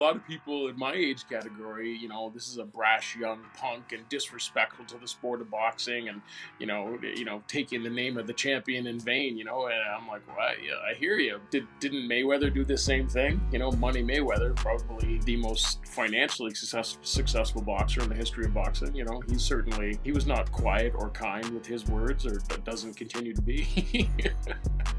A lot of people in my age category, this is a brash young punk and disrespectful to the sport of boxing, and taking the name of the champion in vain. And I'm like, well, yeah, I hear you. Didn't Mayweather do the same thing? Money Mayweather, probably the most financially successful boxer in the history of boxing. He was not quiet or kind with his words, or doesn't continue to be.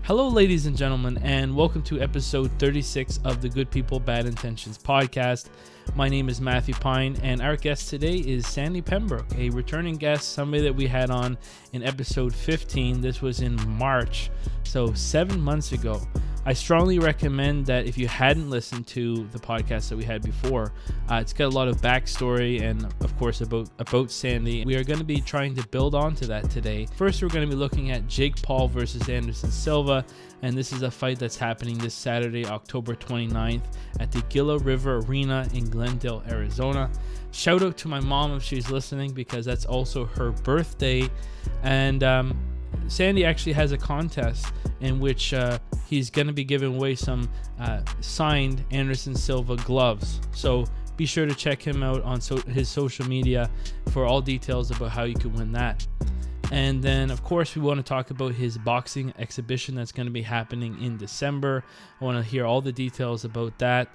Hello, ladies and gentlemen, and welcome to episode 36 of the Good People, Bad Intentions podcast. My name is Matthew Pine, and our guest today is Sandy Pembroke, a returning guest, somebody that we had on in episode 15. This was in March, so 7 months ago. I strongly recommend that if you hadn't listened to the podcast that we had before, it's got a lot of backstory and, of course, about Sandy. We are going to be trying to build onto that today. First, we're going to be looking at Jake Paul versus Anderson Silva, and this is a fight that's happening this Saturday, October 29th at the Gila River Arena in Glendale, Arizona. Shout out to my mom if she's listening, because that's also her birthday. And Sandy actually has a contest in which he's going to be giving away some signed Anderson Silva gloves. So be sure to check him out on his social media for all details about how you can win that. And then, of course, we want to talk about his boxing exhibition that's going to be happening in December. I want to hear all the details about that.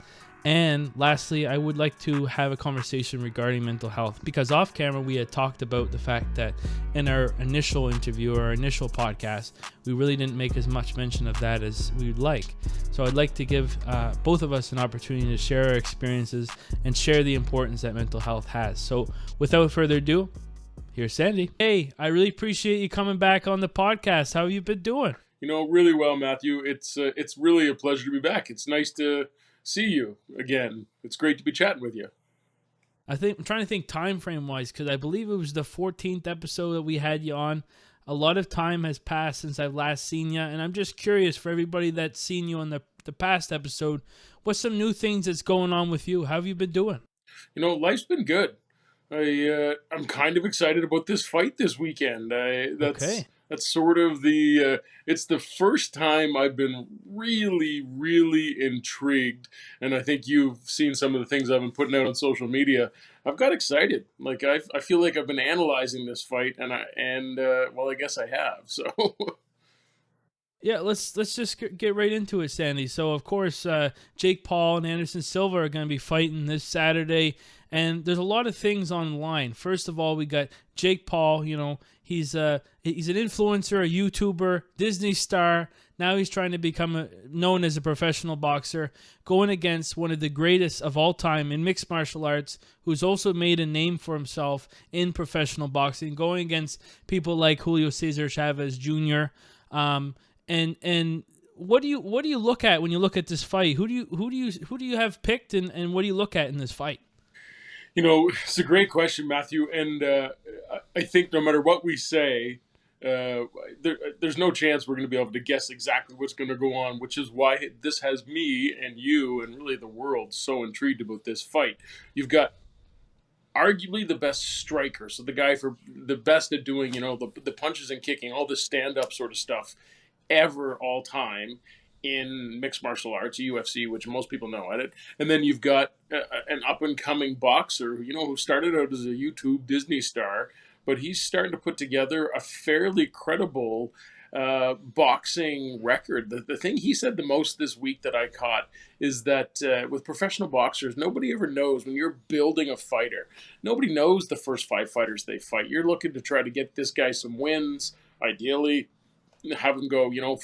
And lastly, I would like to have a conversation regarding mental health, because off camera we had talked about the fact that in our initial interview or our initial podcast, we really didn't make as much mention of that as we'd like. So I'd like to give both of us an opportunity to share our experiences and share the importance that mental health has. So without further ado, here's Sandy. Hey, I really appreciate you coming back on the podcast. How have you been doing? Really well, Matthew. It's really a pleasure to be back. It's nice to see you again. It's great to be chatting with you. I'm trying to think time frame wise, because I believe it was the 14th episode that we had you on. A lot of time has passed since I've last seen you, and I'm just curious for everybody that's seen you on the past episode, what's some new things that's going on with you? How have you been doing? Life's been good. I'm kind of excited about this fight this weekend. That's sort of it's the first time I've been really, really intrigued, and I think you've seen some of the things I've been putting out on social media. I've got excited. Like I feel like I've been analyzing this fight, and I guess I have. So. Yeah, let's just get right into it, Sandy. So, of course, Jake Paul and Anderson Silva are going to be fighting this Saturday, and there's a lot of things on the line. First of all, we got Jake Paul. He's an influencer, a YouTuber, Disney star. Now he's trying to become known as a professional boxer, going against one of the greatest of all time in mixed martial arts, who's also made a name for himself in professional boxing, going against people like Julio Cesar Chavez Jr., And what do you look at when you look at this fight? Who do you have picked, and what do you look at in this fight? It's a great question, Matthew, and I think no matter what we say, there's no chance we're going to be able to guess exactly what's going to go on, which is why this has me and you and really the world so intrigued about this fight. You've got arguably the best striker, so the guy for the best at doing, the punches and kicking, all this stand-up sort of stuff ever, all time in mixed martial arts, UFC, which most people know at it. And then you've got an up-and-coming boxer, who started out as a YouTube Disney star, but he's starting to put together a fairly credible boxing record. The thing he said the most this week that I caught is that with professional boxers, nobody ever knows when you're building a fighter. Nobody knows the first 5 fighters they fight. You're looking to try to get this guy some wins, ideally have him go, 5-0,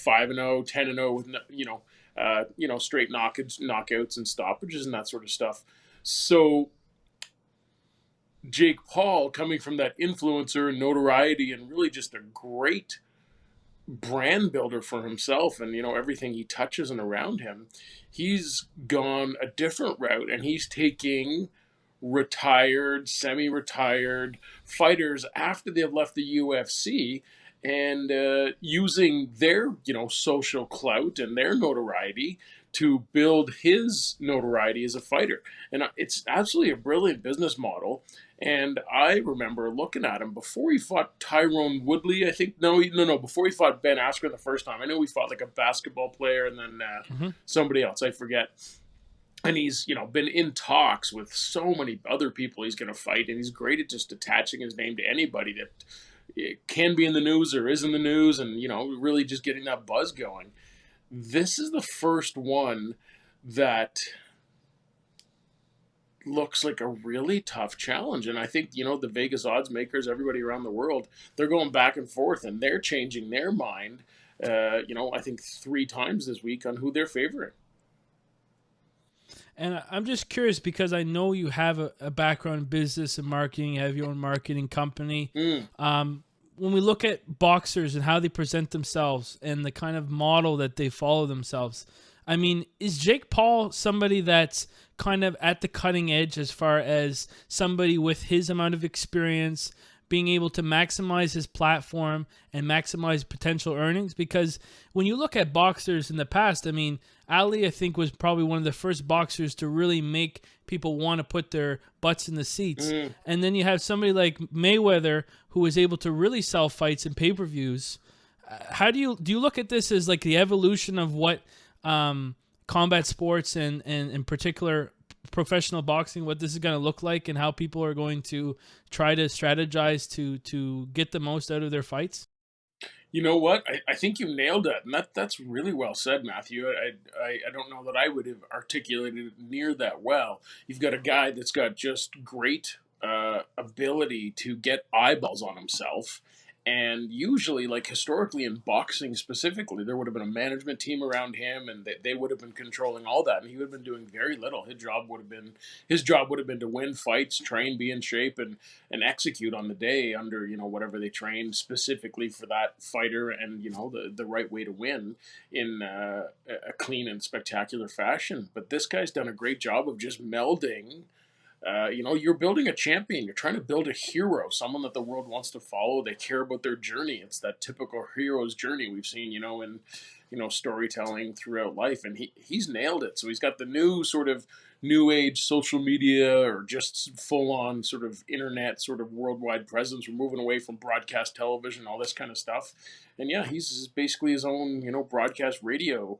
10-0 with, straight knockouts and stoppages and that sort of stuff. So Jake Paul, coming from that influencer and notoriety and really just a great brand builder for himself and, everything he touches and around him, he's gone a different route, and he's taking retired, semi-retired fighters after they've left the UFC and using their, social clout and their notoriety to build his notoriety as a fighter. And it's absolutely a brilliant business model. And I remember looking at him before he fought Tyrone Woodley, I think. Before he fought Ben Askren the first time. I know he fought like a basketball player and then somebody else, I forget. and he's, been in talks with so many other people he's going to fight, and he's great at just attaching his name to anybody that can be in the news or is in the news, and really just getting that buzz going. This is the first one that looks like a really tough challenge, and I think the Vegas odds makers, everybody around the world, they're going back and forth, and they're changing their mind. I think 3 times this week on who they're favoring. And I'm just curious because I know you have a background in business and marketing, you have your own marketing company. When we look at boxers and how they present themselves and the kind of model that they follow themselves, I mean, is Jake Paul somebody that's kind of at the cutting edge as far as somebody with his amount of experience being able to maximize his platform and maximize potential earnings? Because when you look at boxers in the past, I mean, Ali, I think, was probably one of the first boxers to really make people want to put their butts in the seats. And then you have somebody like Mayweather who was able to really sell fights and pay-per-views. How do you look at this as like the evolution of what combat sports and in particular professional boxing, what this is going to look like, and how people are going to try to strategize to get the most out of their fights? You know what? I think you nailed it, and that's really well said, Matthew. I don't know that I would have articulated it near that well. You've got a guy that's got just great ability to get eyeballs on himself. And usually, like historically in boxing specifically, there would have been a management team around him, and they would have been controlling all that, and he would have been doing very little. His job would have been to win fights, train, be in shape, and execute on the day under whatever they trained specifically for that fighter, and the right way to win in a clean and spectacular fashion. But this guy's done a great job of just melding. You're building a champion. You're trying to build a hero, someone that the world wants to follow. They care about their journey. It's that typical hero's journey we've seen, in storytelling throughout life. And he's nailed it. So he's got the new sort of new age social media, or just full on sort of internet sort of worldwide presence. We're moving away from broadcast television, all this kind of stuff. And yeah, he's basically his own, broadcast radio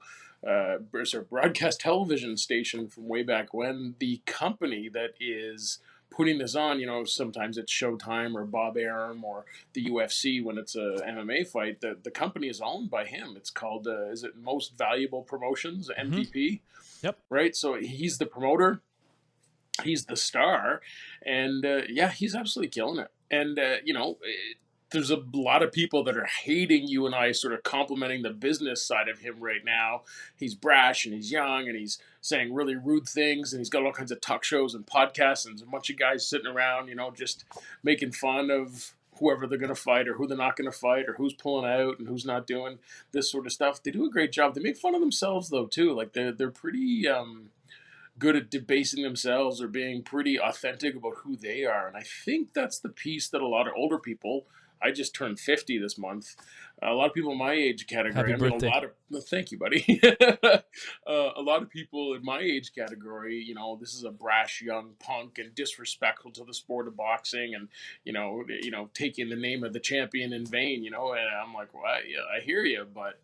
broadcast television station from way back when. The company that is putting this on, sometimes it's Showtime or Bob Arum or the UFC when it's a MMA fight. The company is owned by him. It's called, is it Most Valuable Promotions, MVP? Yep. Right? So he's the promoter. He's the star. And he's absolutely killing it. And, there's a lot of people that are hating you and I, sort of complimenting the business side of him right now. He's brash and he's young and he's saying really rude things, and he's got all kinds of talk shows and podcasts, and there's a bunch of guys sitting around, just making fun of whoever they're going to fight or who they're not going to fight or who's pulling out and who's not doing this sort of stuff. They do a great job. They make fun of themselves though too. Like they're pretty good at debasing themselves or being pretty authentic about who they are. And I think that's the piece that a lot of older people, I just turned 50 this month. A lot of people in my age category. Happy birthday. Thank you, buddy. A lot of people in my age category, this is a brash young punk and disrespectful to the sport of boxing, and taking the name of the champion in vain. And I'm like, well, yeah, I hear you, but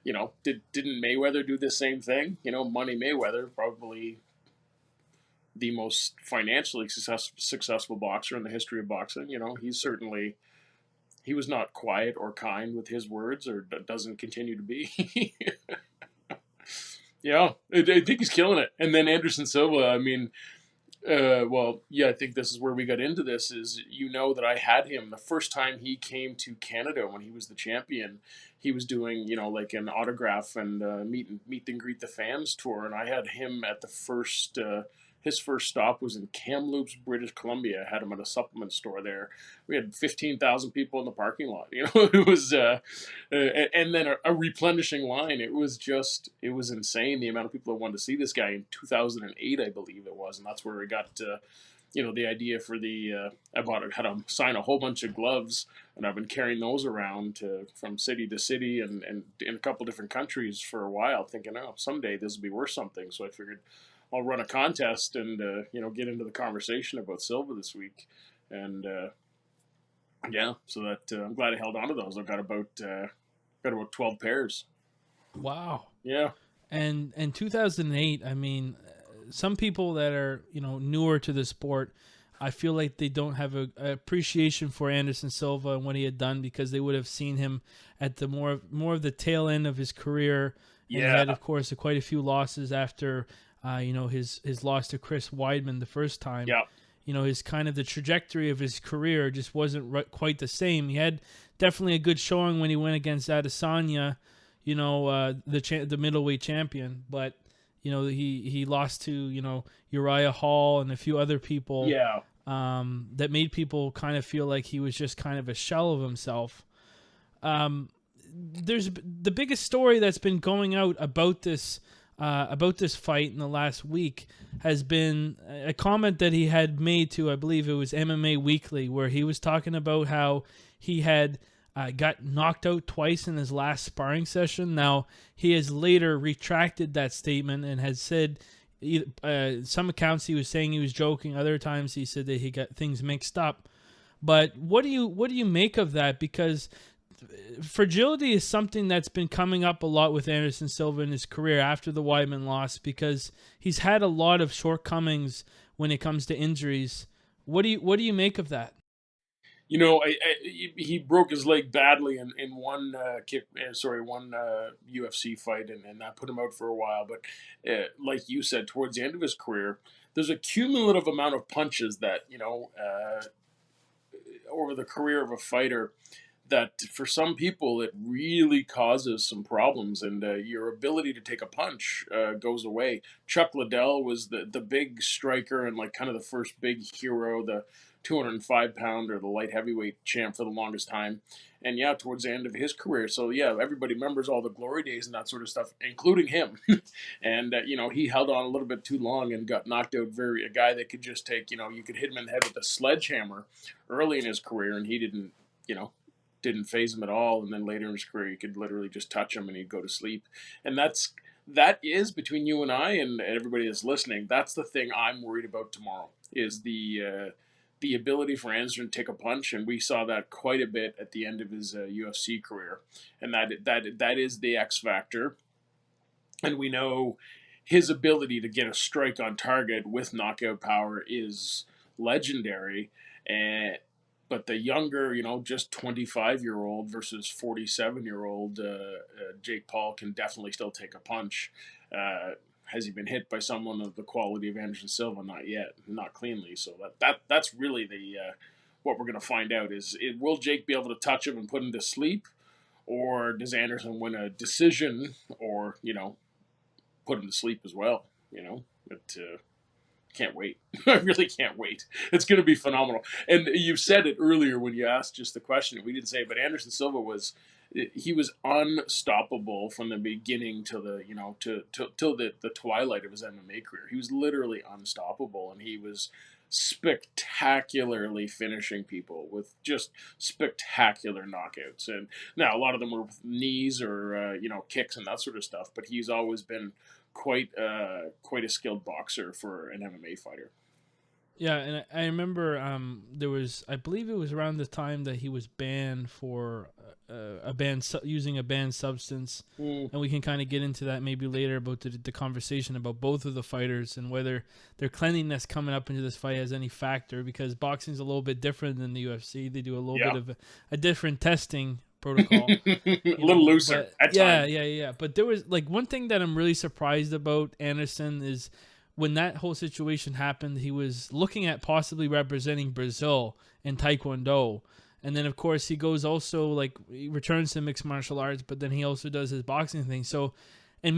didn't Mayweather do the same thing? Money Mayweather, probably the most financially successful boxer in the history of boxing. He was not quiet or kind with his words, or doesn't continue to be. Yeah, I think he's killing it. And then Anderson Silva, I mean, I think this is where we got into this, is that I had him the first time he came to Canada when he was the champion. He was doing, like an autograph and meet and greet the fans tour, and I had him at the first his first stop was in Kamloops, British Columbia. I had him at a supplement store there. We had 15,000 people in the parking lot. It was, and then a replenishing line. It was insane, the amount of people that wanted to see this guy in 2008, I believe it was. And that's where we got, the idea for had to sign a whole bunch of gloves, and I've been carrying those around from city to city and in a couple different countries for a while, thinking, someday this will be worth something. So I figured I'll run a contest and get into the conversation about Silva this week, and so that I'm glad I held on to those. I've got about 12 pairs. Wow. Yeah. And in 2008, I mean, some people that are, newer to the sport, I feel like they don't have a appreciation for Anderson Silva and what he had done, because they would have seen him at the more of the tail end of his career. And he had, of course, quite a few losses after, his loss to Chris Weidman the first time. Yeah. His kind of the trajectory of his career just wasn't quite the same. He had definitely a good showing when he went against Adesanya, the middleweight champion, but he lost to Uriah Hall and a few other people. Yeah. That made people kind of feel like he was just kind of a shell of himself. There's the biggest story that's been going out about this fight in the last week has been a comment that he had made to, I believe it was MMA Weekly, where he was talking about how he had got knocked out twice in his last sparring session. Now, he has later retracted that statement and has said, some accounts he was saying he was joking, other times he said that he got things mixed up. But what do you make of that? Because fragility is something that's been coming up a lot with Anderson Silva in his career after the Weidman loss, because he's had a lot of shortcomings when it comes to injuries. What do you make of that? He broke his leg badly in one UFC fight, and that put him out for a while. But like you said, towards the end of his career, there's a cumulative amount of punches that over the career of a fighter, that for some people it really causes some problems, and your ability to take a punch goes away. Chuck Liddell was the big striker and like kind of the first big hero, the 205-pounder, the light heavyweight champ for the longest time. And yeah, towards the end of his career. So yeah, everybody remembers all the glory days and that sort of stuff, including him. And he held on a little bit too long and got knocked out. A guy that could just take, you could hit him in the head with a sledgehammer early in his career, and he didn't faze him at all. And then later in his career, you could literally just touch him and he'd go to sleep. And that is between you and I and everybody that's listening. That's the thing I'm worried about tomorrow, is the ability for Anderson to take a punch, and we saw that quite a bit at the end of his UFC career, and that is the X factor. And we know his ability to get a strike on target with knockout power is legendary. But the younger, just 25-year-old versus 47-year-old Jake Paul can definitely still take a punch. Has he been hit by someone of the quality of Anderson Silva? Not yet, not cleanly. So that's really the what we're going to find out is, will Jake be able to touch him and put him to sleep, or does Anderson win a decision, or put him to sleep as well? But can't wait. I really can't wait. It's going to be phenomenal. And you said it earlier when you asked just the question. We didn't say it, but Anderson Silva was unstoppable from the beginning till the till the twilight of his MMA career. He was literally unstoppable, and he was spectacularly finishing people with just spectacular knockouts. And now a lot of them were with knees or kicks and that sort of stuff, but he's always been quite a skilled boxer for an MMA fighter. Yeah, and I remember I believe it was around the time that he was banned for using a banned substance, and we can kind of get into that maybe later about the conversation about both of the fighters and whether their cleanliness coming up into this fight has any factor, because boxing is a little bit different than the UFC. They do a little bit of a different testing protocol. A little looser at times. Yeah. But there was one thing that I'm really surprised about Anderson is, when that whole situation happened, he was looking at possibly representing Brazil in Taekwondo. And then, of course, he goes also, he returns to mixed martial arts, but then he also does his boxing thing. So, in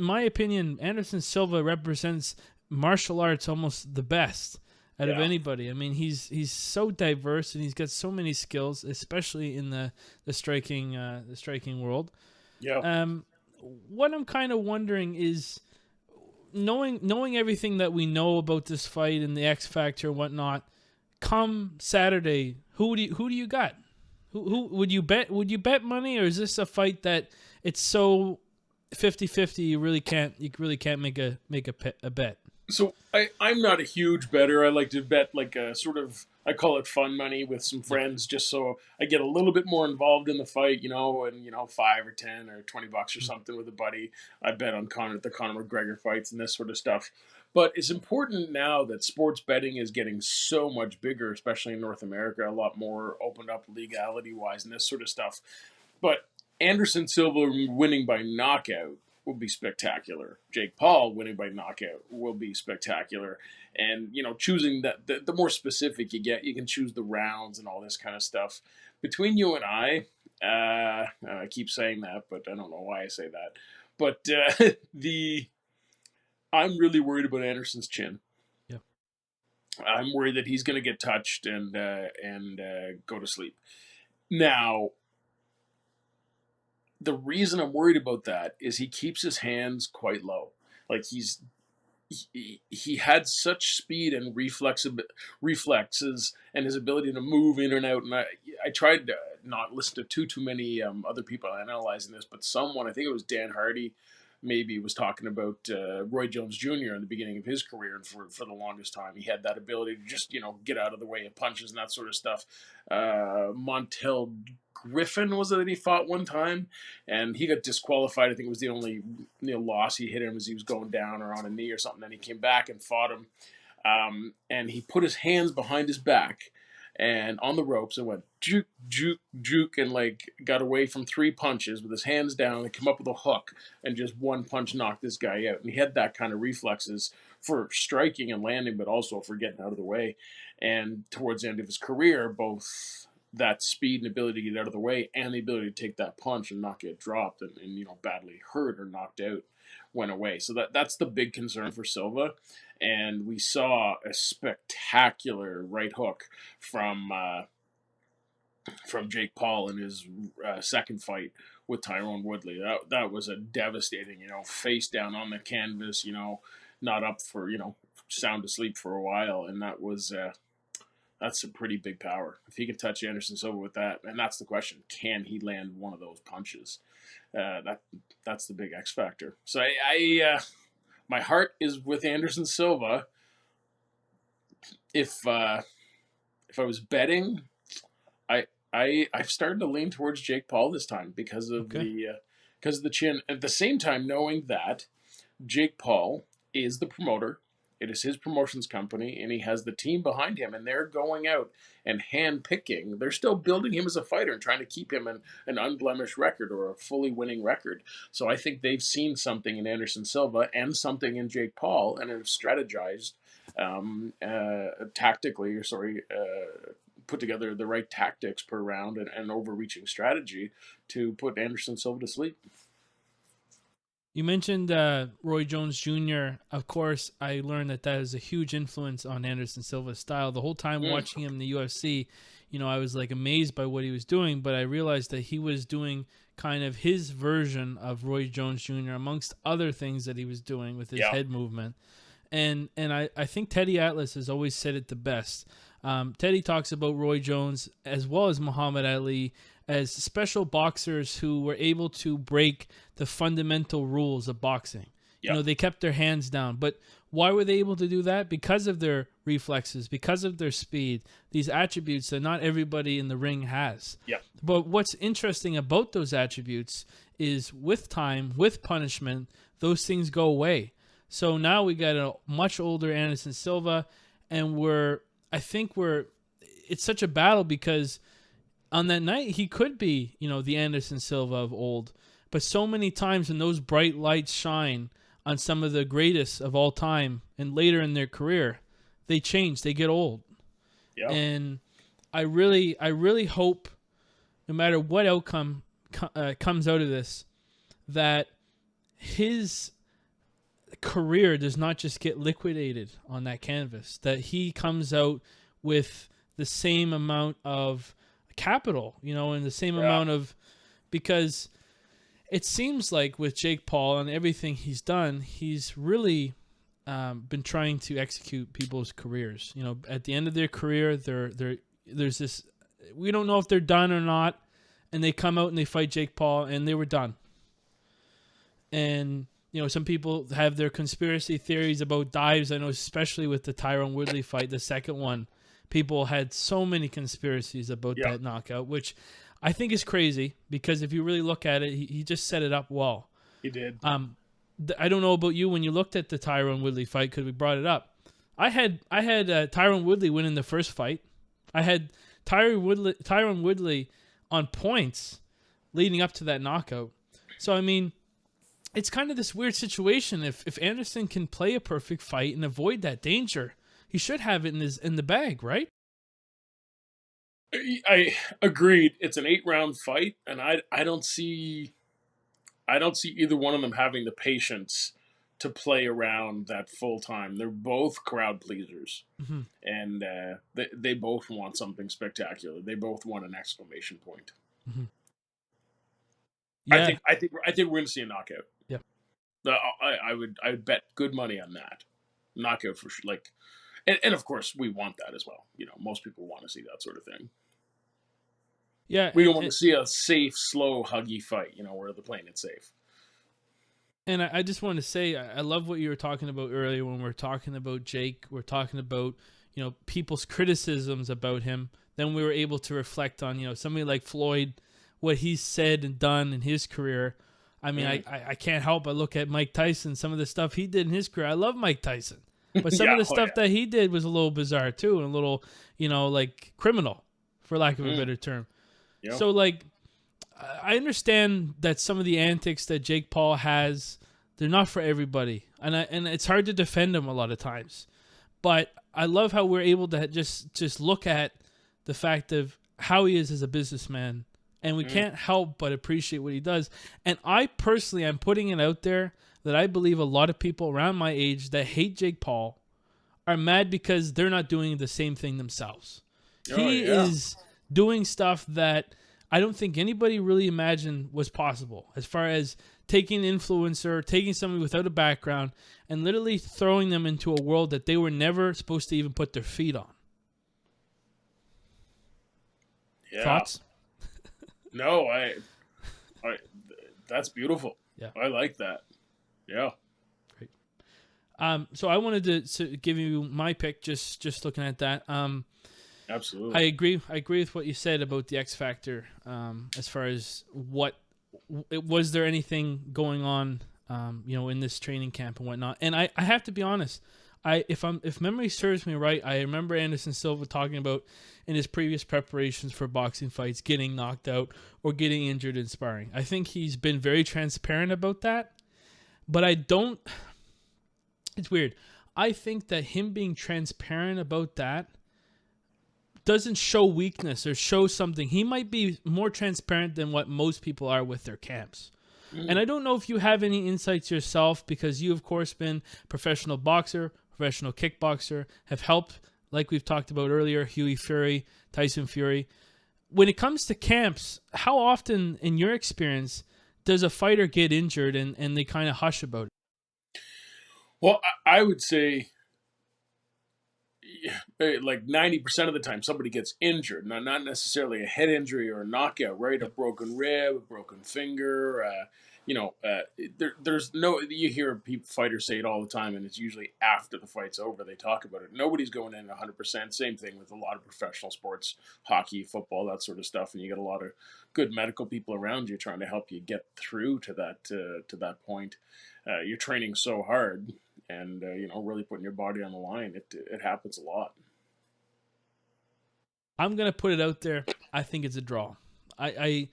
my opinion, Anderson Silva represents martial arts almost the best out of anybody. I mean, he's so diverse, and he's got so many skills, especially in the striking world. Yeah. What I'm kind of wondering is, knowing everything that we know about this fight and the X factor and whatnot, come Saturday, who do you got? Who would you bet? Would you bet money, or is this a fight that it's so 50-50 you really can't make a bet? So I'm not a huge bettor. I like to bet like a sort of, I call it fun money with some Yeah. friends, just so I get a little bit more involved in the fight, and 5 or 10 or $20 or Mm. something with a buddy. I bet on the Conor McGregor fights and this sort of stuff. But it's important now that sports betting is getting so much bigger, especially in North America, a lot more opened up legality wise and this sort of stuff. But Anderson Silva winning by knockout will be spectacular. Jake Paul winning by knockout will be spectacular. And, choosing that, the more specific you get, you can choose the rounds and all this kind of stuff. Between you and I keep saying that, but I don't know why I say that. But I'm really worried about Anderson's chin. Yeah. I'm worried that he's going to get touched and go to sleep. Now, the reason I'm worried about that is he keeps his hands quite low. Like he had such speed and reflexes and his ability to move in and out. And I tried to not listen to too many other people analyzing this, but someone, I think it was Dan Hardy, maybe was talking about Roy Jones Jr. in the beginning of his career, and for the longest time he had that ability to just get out of the way of punches and that sort of stuff. Montel Griffin was it that he fought one time, and he got disqualified. I think it was the only loss he hit him as he was going down or on a knee or something. Then he came back and fought him, and he put his hands behind his back and on the ropes and went juke, juke, juke, and like got away from 3 punches with his hands down and come up with a hook and just one punch knocked this guy out. And he had that kind of reflexes for striking and landing, but also for getting out of the way. And towards the end of his career, both that speed and ability to get out of the way and the ability to take that punch and not get dropped and badly hurt or knocked out went away. So that's the big concern for Silva. And we saw a spectacular right hook from Jake Paul in his second fight with Tyrone Woodley. That was a devastating, face down on the canvas, not up for, sound asleep for a while. And that's a pretty big power. If he can touch Anderson Silva with that, and that's the question: can he land one of those punches? That's the big X factor. So my heart is with Anderson Silva. If I was betting, I've started to lean towards Jake Paul this time because of the chin. At the same time, knowing that Jake Paul is the promoter. It is his promotions company, and he has the team behind him, and they're going out and hand-picking. They're still building him as a fighter and trying to keep him an unblemished record or a fully winning record. So I think they've seen something in Anderson Silva and something in Jake Paul and have strategized put together the right tactics per round and overreaching strategy to put Anderson Silva to sleep. You mentioned Roy Jones Jr. Of course, I learned that is a huge influence on Anderson Silva's style. The whole time watching him in the UFC, I was like amazed by what he was doing, but I realized that he was doing kind of his version of Roy Jones Jr. amongst other things that he was doing with his head movement. And I think Teddy Atlas has always said it the best. Teddy talks about Roy Jones as well as Muhammad Ali as special boxers who were able to break the fundamental rules of boxing. Yep. They kept their hands down. But why were they able to do that? Because of their reflexes, because of their speed, these attributes that not everybody in the ring has. Yep. But what's interesting about those attributes is with time, with punishment, those things go away. So now we got a much older Anderson Silva, and it's such a battle because on that night he could be, the Anderson Silva of old. But so many times when those bright lights shine on some of the greatest of all time and later in their career, they change, they get old. Yeah. And I really hope, no matter what outcome comes out of this, that his career does not just get liquidated on that canvas, that he comes out with the same amount of capital, and the same amount of, because it seems like with Jake Paul and everything he's done, he's really been trying to execute people's careers. At the end of their career, there's this, we don't know if they're done or not, and they come out and they fight Jake Paul and they were done. And some people have their conspiracy theories about dives. I know, especially with the Tyron Woodley fight, the second one, people had so many conspiracies about that knockout, which I think is crazy because if you really look at it, he just set it up well. He did. I don't know about you when you looked at the Tyron Woodley fight because we brought it up. I had Tyron Woodley winning the first fight. I had Tyron Woodley on points leading up to that knockout. So I mean, it's kind of this weird situation. If Anderson can play a perfect fight and avoid that danger, he should have it in the bag, right? I agreed. It's an 8-round fight, and I don't see either one of them having the patience to play around that full time. They're both crowd pleasers, and they both want something spectacular. They both want an exclamation point. Mm-hmm. Yeah. I think we're going to see a knockout. Yeah, I would bet good money on that knockout for sure. Like, and of course we want that as well. Most people want to see that sort of thing. Yeah, we don't want to see a safe, slow, huggy fight. Where they're playing it safe. And I just want to say, I love what you were talking about earlier when we're talking about Jake. We're talking about, people's criticisms about him. Then we were able to reflect on, somebody like Floyd, what he's said and done in his career. I mean, I can't help but look at Mike Tyson, some of the stuff he did in his career. I love Mike Tyson. But some of the stuff that he did was a little bizarre too, and a little, like criminal, for lack of a better term. Yep. So like, I understand that some of the antics that Jake Paul has, they're not for everybody, and it's hard to defend him a lot of times. But I love how we're able to just look at the fact of how he is as a businessman, and we can't help but appreciate what he does. And I personally, I'm putting it out there that I believe a lot of people around my age that hate Jake Paul are mad because they're not doing the same thing themselves. He is doing stuff that I don't think anybody really imagined was possible, as far as taking an influencer, taking somebody without a background, and literally throwing them into a world that they were never supposed to even put their feet on. Yeah. Thoughts? No, I that's beautiful. Yeah. I like that. Yeah. Great. So I wanted to give you my pick, just looking at that. Absolutely. I agree with what you said about the X Factor, as far as was there anything going on, in this training camp and whatnot. And I have to be honest, if memory serves me right, I remember Anderson Silva talking about in his previous preparations for boxing fights getting knocked out or getting injured in sparring. I think he's been very transparent about that, but it's weird. I think that him being transparent about that doesn't show weakness or show something. He might be more transparent than what most people are with their camps. And I don't know if you have any insights yourself, because you, of course, been professional boxer, professional kickboxer, have helped, like we've talked about earlier, Huey Fury, Tyson Fury. When it comes to camps, how often, in your experience, does a fighter get injured and they kind of hush about it? Well, I would say like 90% of the time somebody gets injured, not necessarily a head injury or a knockout, right? A broken rib, a broken finger. There's no, you hear fighters say it all the time, and it's usually after the fight's over they talk about it. Nobody's going in 100%. Same thing with a lot of professional sports, hockey, football, that sort of stuff, and you get a lot of good medical people around you trying to help you get through to that point. You're training so hard, and really putting your body on the line. It happens a lot. I'm gonna put it out there. I think it's a draw. I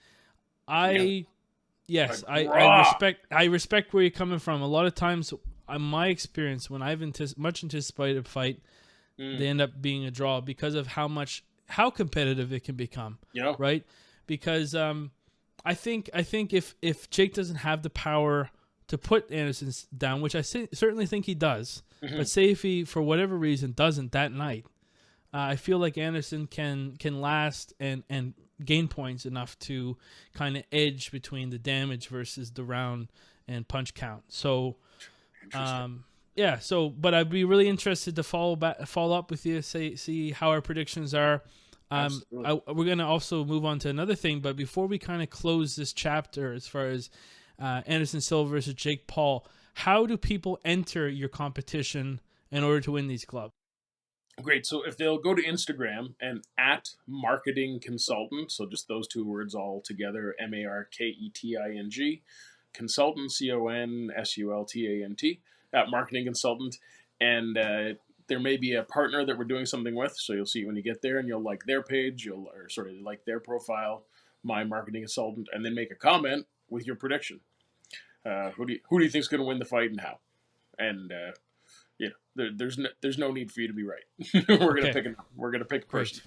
respect where you're coming from. A lot of times, in my experience, when I've much anticipated a fight, they end up being a draw because of how competitive it can become. Yeah. Right. Because I think if Jake doesn't have the power to put Anderson down, which I certainly think he does, but say if he, for whatever reason, doesn't that night, I feel like Anderson can last and gain points enough to kind of edge between the damage versus the round and punch count. So, but I'd be really interested to follow up with you, see how our predictions are. We're going to also move on to another thing, but before we kind of close this chapter as far as Anderson Silva versus Jake Paul, how do people enter your competition in order to win these gloves? Great. So if they'll go to Instagram and at marketing consultant, so just those two words all together, MARKETING, consultant, CONSULTANT, at marketing consultant. And there may be a partner that we're doing something with. So you'll see it when you get there, and you'll like their page, like their profile, my marketing consultant, and then make a comment with your prediction. Who do you think is going to win the fight and how? And there's no need for you to be right. We're gonna pick a person.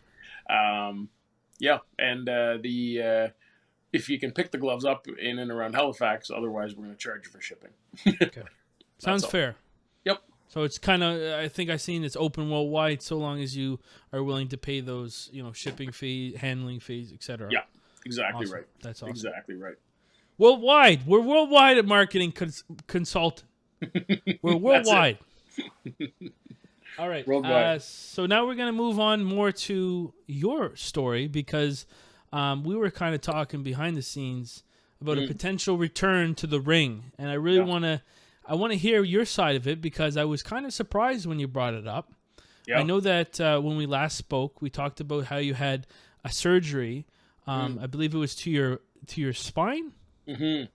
Yeah, and if you can pick the gloves up in and around Halifax, otherwise we're gonna charge you for shipping. Okay, sounds fair. Yep. So it's kind of, I think I've seen it's open worldwide, so long as you are willing to pay those, shipping fee, handling fees, etc. Yeah, exactly right. That's awesome. Exactly right. Worldwide, we're worldwide at marketing consultant. We're worldwide. All right. So now we're going to move on more to your story, because we were kind of talking behind the scenes about a potential return to the ring, and I really want to hear your side of it, because I was kind of surprised when you brought it up. Yeah. I know that when we last spoke, we talked about how you had a surgery. I believe it was to your spine. Mm-hmm.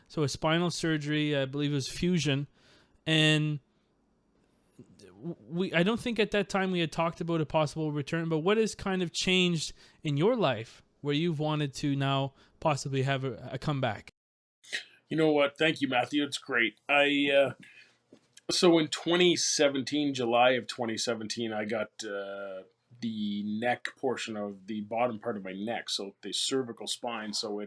So a spinal surgery. I believe it was fusion, and I don't think at that time we had talked about a possible return, but what has kind of changed in your life where you've wanted to now possibly have a comeback? You know what? Thank you, Matthew. It's great. So in 2017, July of 2017, I got the neck portion of the bottom part of my neck, so the cervical spine. So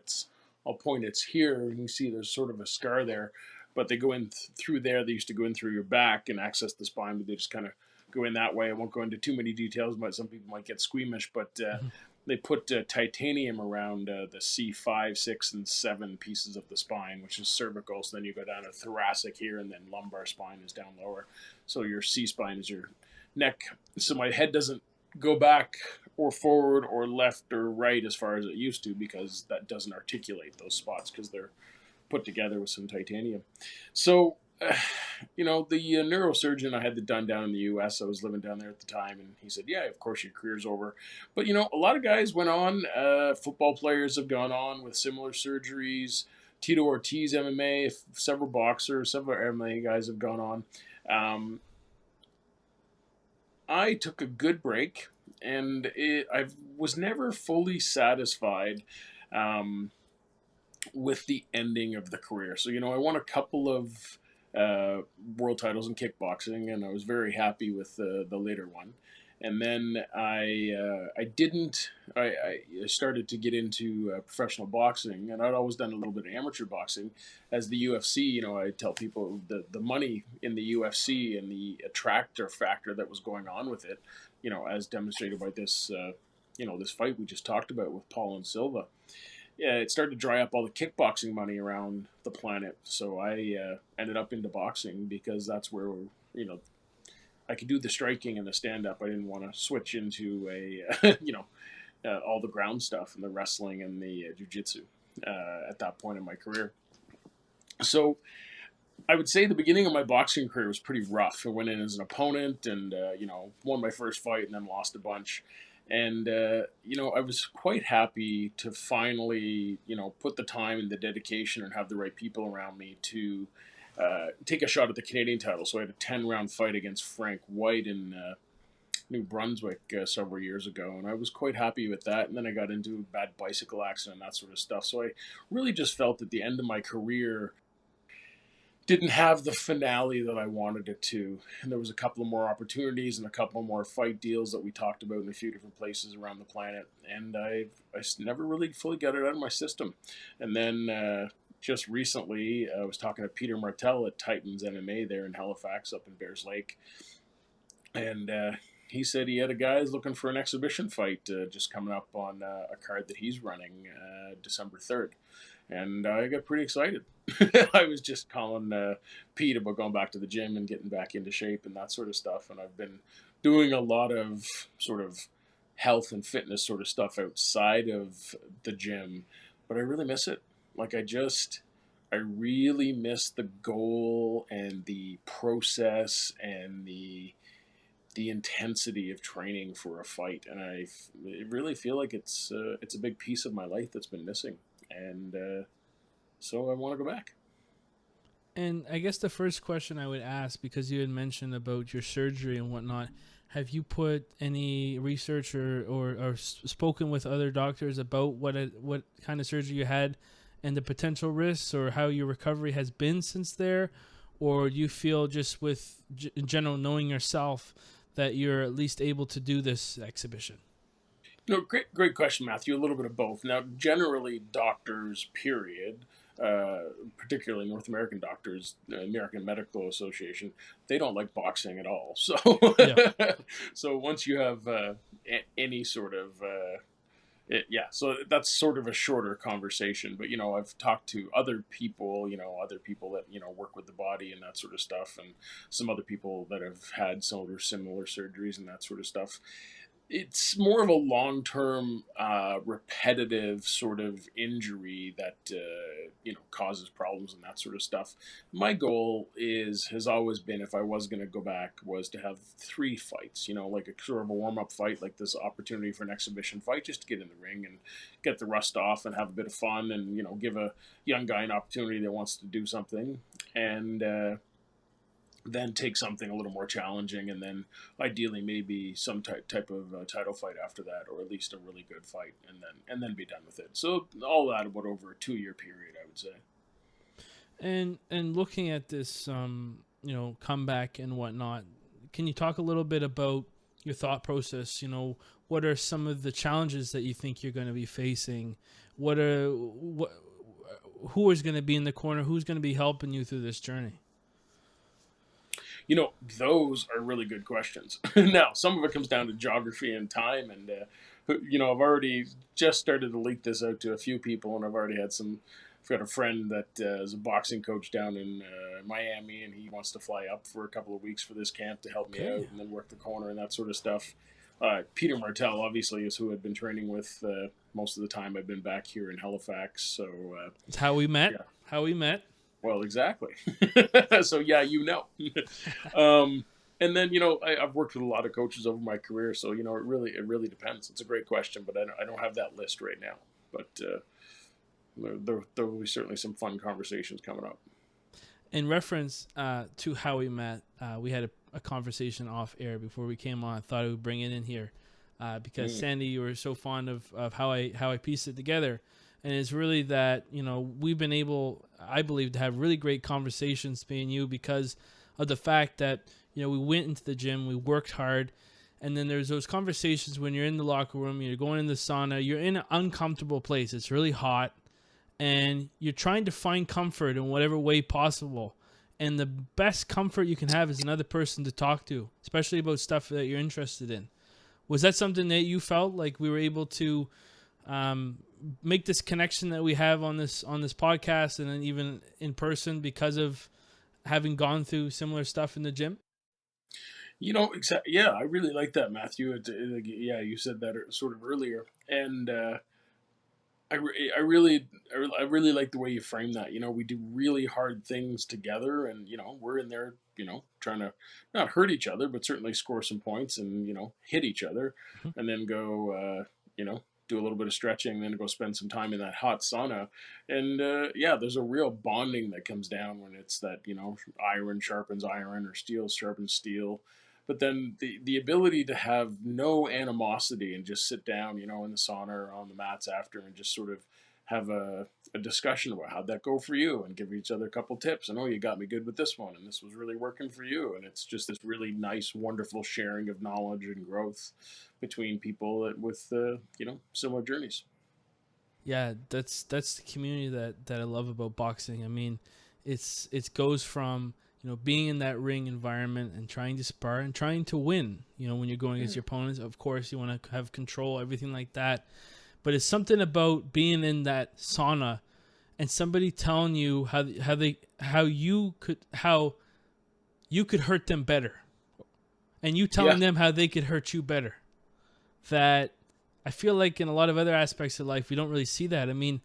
I'll point it's here. You can see there's sort of a scar there. But they go in through there. They used to go in through your back and access the spine, but they just kind of go in that way. I won't go into too many details, but some people might get squeamish. But they put titanium around the C5, 6, and 7 pieces of the spine, which is cervical. So then you go down to thoracic here, and then lumbar spine is down lower. So your C spine is your neck. So my head doesn't go back or forward or left or right as far as it used to, because that doesn't articulate those spots, because they're put together with some titanium. So, the neurosurgeon, I had it done down in the U.S. I was living down there at the time, and he said, yeah, of course your career's over. But, a lot of guys went on. Football players have gone on with similar surgeries. Tito Ortiz, MMA, several boxers, several MMA guys have gone on. I took a good break, and I was never fully satisfied with the ending of the career. So, I won a couple of world titles in kickboxing, and I was very happy with the later one. And then I started to get into professional boxing, and I'd always done a little bit of amateur boxing. As the UFC, I tell people the money in the UFC and the attractor factor that was going on with it, as demonstrated by this, this fight we just talked about with Paul and Silva. Yeah, it started to dry up all the kickboxing money around the planet. So I ended up into boxing, because that's where, I could do the striking and the stand-up. I didn't want to switch into all the ground stuff and the wrestling and the jiu-jitsu at that point in my career. So I would say the beginning of my boxing career was pretty rough. I went in as an opponent and, won my first fight and then lost a bunch. And, I was quite happy to finally, put the time and the dedication and have the right people around me to take a shot at the Canadian title. So I had a 10-round fight against Frank White in New Brunswick several years ago, and I was quite happy with that. And then I got into a bad bicycle accident and that sort of stuff. So I really just felt at the end of my career didn't have the finale that I wanted it to. And there was a couple of more opportunities and a couple more fight deals that we talked about in a few different places around the planet. And I never really fully got it out of my system. And then just recently, I was talking to Peter Martell at Titans MMA there in Halifax up in Bears Lake. And he said he had a guy looking for an exhibition fight just coming up on a card that he's running December 3rd. And I got pretty excited. I was just calling Pete about going back to the gym and getting back into shape and that sort of stuff. And I've been doing a lot of sort of health and fitness sort of stuff outside of the gym, but I really miss it. Like I I really miss the goal and the process and the intensity of training for a fight, and I really feel like it's a big piece of my life that's been missing, and so I want to go back. And I guess the first question I would ask, because you had mentioned about your surgery and whatnot, have you put any research or spoken with other doctors about what kind of surgery you had and the potential risks, or how your recovery has been since there? Or do you feel just with in general knowing yourself that you're at least able to do this exhibition? No, great question, Matthew. A little bit of both. Now, generally, doctors, period, particularly North American doctors, American Medical Association, they don't like boxing at all. So, Yeah. so once you have any sort of yeah, so that's sort of a shorter conversation. But I've talked to other people, other people that work with the body and that sort of stuff, and some other people that have had similar surgeries and that sort of stuff. It's more of a long-term, repetitive sort of injury that causes problems and that sort of stuff. My goal has always been, if I was going to go back, was to have 3 fights. Like a sort of a warm-up fight, like this opportunity for an exhibition fight, just to get in the ring and get the rust off and have a bit of fun, and give a young guy an opportunity that wants to do something, and then take something a little more challenging, and then ideally maybe some type of title fight after that, or at least a really good fight, and then be done with it. So all that about over a 2-year period, I would say. And looking at this, comeback and whatnot, can you talk a little bit about your thought process? What are some of the challenges that you think you're going to be facing? Who is going to be in the corner? Who's going to be helping you through this journey? Those are really good questions. Now, some of it comes down to geography and time, and I've already just started to leak this out to a few people, and I've got a friend that is a boxing coach down in Miami, and he wants to fly up for a couple of weeks for this camp to help me out and then work the corner and that sort of stuff. Peter Martell, obviously, is who I've been training with most of the time I've been back here in Halifax. So it's how we met. Yeah. How we met. Well, exactly. So yeah, and then I've worked with a lot of coaches over my career, so it really depends. It's a great question, but I don't have that list right now. But there will be certainly some fun conversations coming up. In reference to how we met, we had a conversation off air before we came on. I thought I would bring it in here because Sandy, you were so fond of how I pieced it together. And it's really that, we've been able, I believe, to have really great conversations, me and you, because of the fact that, we went into the gym, we worked hard, and then there's those conversations when you're in the locker room, you're going in the sauna, you're in an uncomfortable place, it's really hot, and you're trying to find comfort in whatever way possible. And the best comfort you can have is another person to talk to, especially about stuff that you're interested in. Was that something that you felt like we were able to make this connection that we have on this podcast and then even in person because of having gone through similar stuff in the gym? Exactly. Yeah, I really like that, Matthew. Yeah, you said that sort of earlier, and I really like the way you frame that. We do really hard things together, and we're in there, trying to not hurt each other, but certainly score some points and hit each other, and then go do a little bit of stretching, then go spend some time in that hot sauna. And yeah, there's a real bonding that comes down when it's that, iron sharpens iron or steel sharpens steel. But then the ability to have no animosity and just sit down, in the sauna or on the mats after and just sort of have a discussion about how'd that go for you and give each other a couple tips. And, oh, you got me good with this one and this was really working for you. And it's just this really nice, wonderful sharing of knowledge and growth between people with, similar journeys. Yeah, that's the community that I love about boxing. I mean, it goes from, being in that ring environment and trying to spar and trying to win, when you're going against your opponents. Of course, you want to have control, everything like that. But it's something about being in that sauna and somebody telling you how you could hurt them better, and you telling them how they could hurt you better. That I feel like in a lot of other aspects of life, we don't really see that. I mean,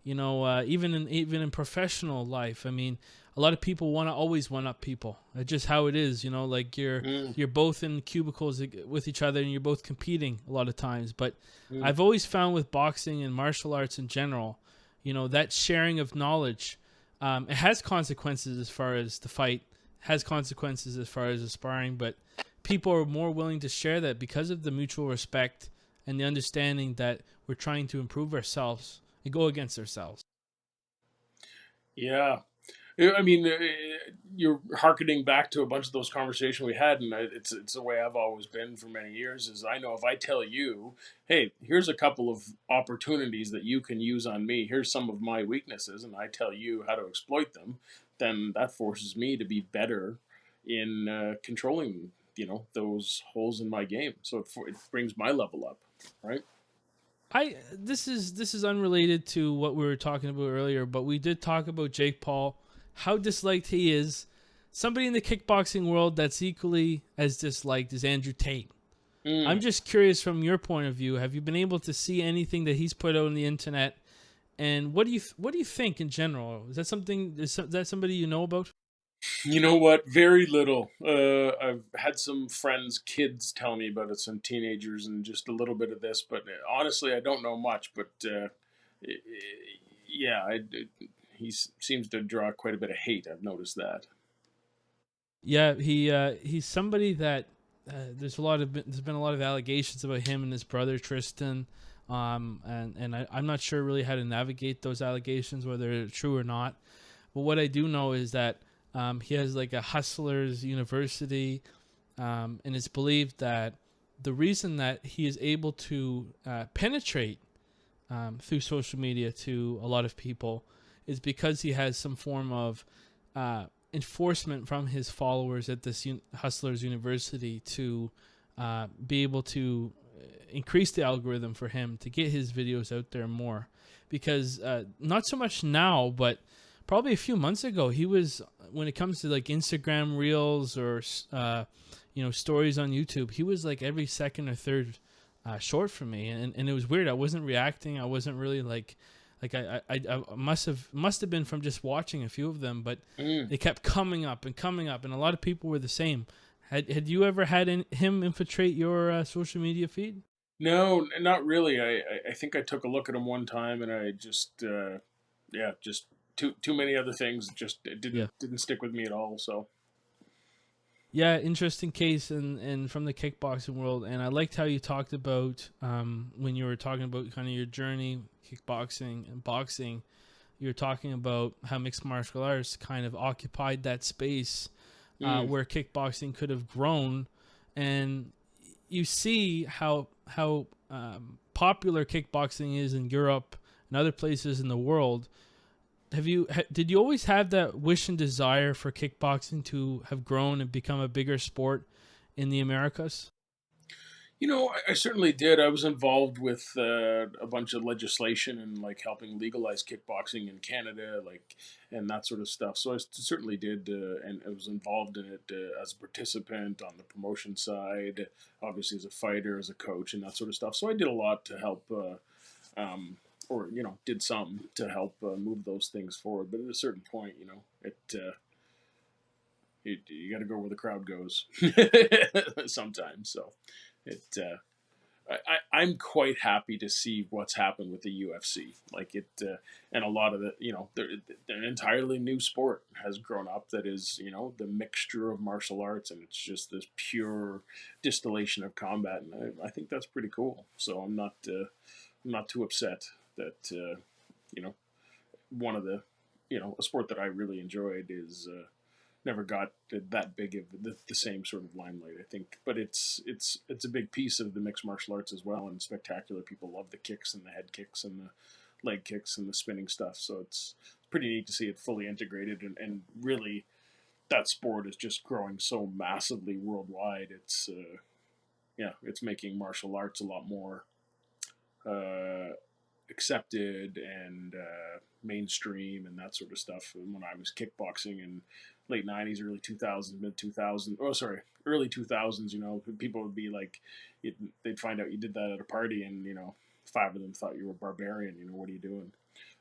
even in professional life. I mean, a lot of people want to always one up people. It's just how it is, like you're both in cubicles with each other and you're both competing a lot of times. But I've always found with boxing and martial arts in general, that sharing of knowledge, it has consequences as far as the fight, has consequences as far as the sparring, but people are more willing to share that because of the mutual respect and the understanding that we're trying to improve ourselves and go against ourselves. Yeah. I mean, you're hearkening back to a bunch of those conversations we had, and it's the way I've always been for many years. Is I know if I tell you, hey, here's a couple of opportunities that you can use on me. Here's some of my weaknesses, and I tell you how to exploit them. Then that forces me to be better in controlling, those holes in my game. So it brings my level up, right? This is unrelated to what we were talking about earlier, but we did talk about Jake Paul, how disliked he is. Somebody in the kickboxing world that's equally as disliked as Andrew Tate. I'm just curious from your point of view. Have you been able to see anything that he's put out on the internet? And what do you think in general? Is that somebody you know about? You know what? Very little. I've had some friends' kids tell me about it, some teenagers, and just a little bit of this. But honestly, I don't know much. But yeah, he seems to draw quite a bit of hate. I've noticed that. Yeah, he's somebody that there's been a lot of allegations about him and his brother Tristan, I'm not sure really how to navigate those allegations, whether they're true or not. But what I do know is that he has like a hustlers university, and it's believed that the reason that he is able to penetrate through social media to a lot of people is because he has some form of enforcement from his followers at this Hustlers University to be able to increase the algorithm for him to get his videos out there more. Because not so much now, but probably a few months ago, he was, when it comes to like Instagram Reels or stories on YouTube, he was like every second or third short for me, and it was weird. I wasn't reacting. I wasn't really like I must have been from just watching a few of them, but they kept coming up, and a lot of people were the same. Had you ever had him infiltrate your social media feed? No, not really. I think I took a look at him one time, and I just just too many other things. Just it didn't stick with me at all. So. Yeah, interesting case and from the kickboxing world. And I liked how you talked about when you were talking about kind of your journey, kickboxing and boxing, you were talking about how mixed martial arts kind of occupied that space where kickboxing could have grown. And you see how popular kickboxing is in Europe and other places in the world. Did you always have that wish and desire for kickboxing to have grown and become a bigger sport in the Americas? I certainly did. I was involved with a bunch of legislation and like helping legalize kickboxing in Canada, and that sort of stuff. So I certainly did, and I was involved in it as a participant on the promotion side, obviously as a fighter, as a coach, and that sort of stuff. So I did a lot to help. Or did some to help move those things forward. But at a certain point, you got to go where the crowd goes sometimes. So I'm quite happy to see what's happened with the UFC. And a lot of they're an entirely new sport has grown up that is, the mixture of martial arts, and it's just this pure distillation of combat. And I think that's pretty cool. So I'm not too upset that one of the a sport that I really enjoyed is never got that big of the same sort of limelight, I think. But it's a big piece of the mixed martial arts as well, and spectacular. People love the kicks and the head kicks and the leg kicks and the spinning stuff. So it's pretty neat to see it fully integrated, and really that sport is just growing so massively worldwide. It's making martial arts a lot more accepted and mainstream and that sort of stuff. And when I was kickboxing in late 90s, early 2000s, mid 2000s, early 2000s, people would be like, they'd find out you did that at a party, and 5 of them thought you were a barbarian. What are you doing?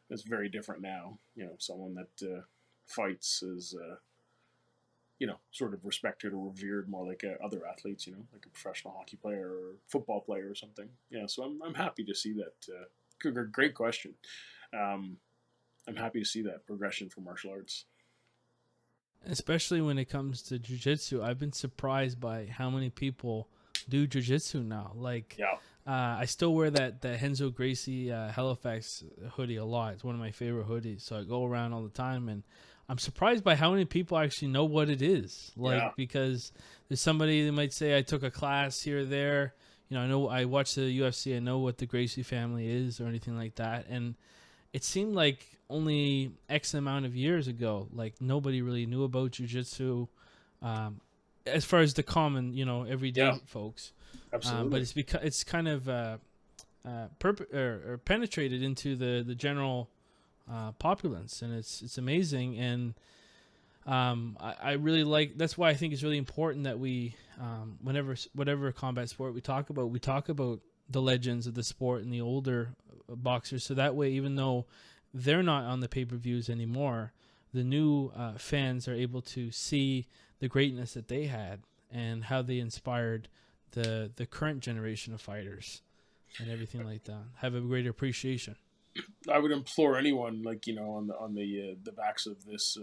is very different now. Someone that fights is sort of respected or revered more like other athletes. Like a professional hockey player or football player or something. Yeah, so I'm happy to see that. Great question. I'm happy to see that progression for martial arts. Especially when it comes to jiu-jitsu, I've been surprised by how many people do jiu-jitsu now. Like, Yeah. I still wear that Henzo Gracie Halifax hoodie a lot. It's one of my favorite hoodies, so I go around all the time, and I'm surprised by how many people actually know what it is. Like, Yeah. because there's somebody that might say, I took a class here or there. I know I watch the UFC. I know what the Gracie family is or anything like that. And it seemed like only X amount of years ago, like nobody really knew about jiu-jitsu, as far as the common, everyday folks. Absolutely. But it's kind of penetrated into the general populace, and it's amazing. And I really like. That's why I think it's really important that we, whatever combat sport we talk about the legends of the sport and the older boxers, so that way, even though they're not on the pay-per-views anymore, the new fans are able to see the greatness that they had and how they inspired the current generation of fighters and everything like that. Have a greater appreciation. I would implore anyone, like on the back of this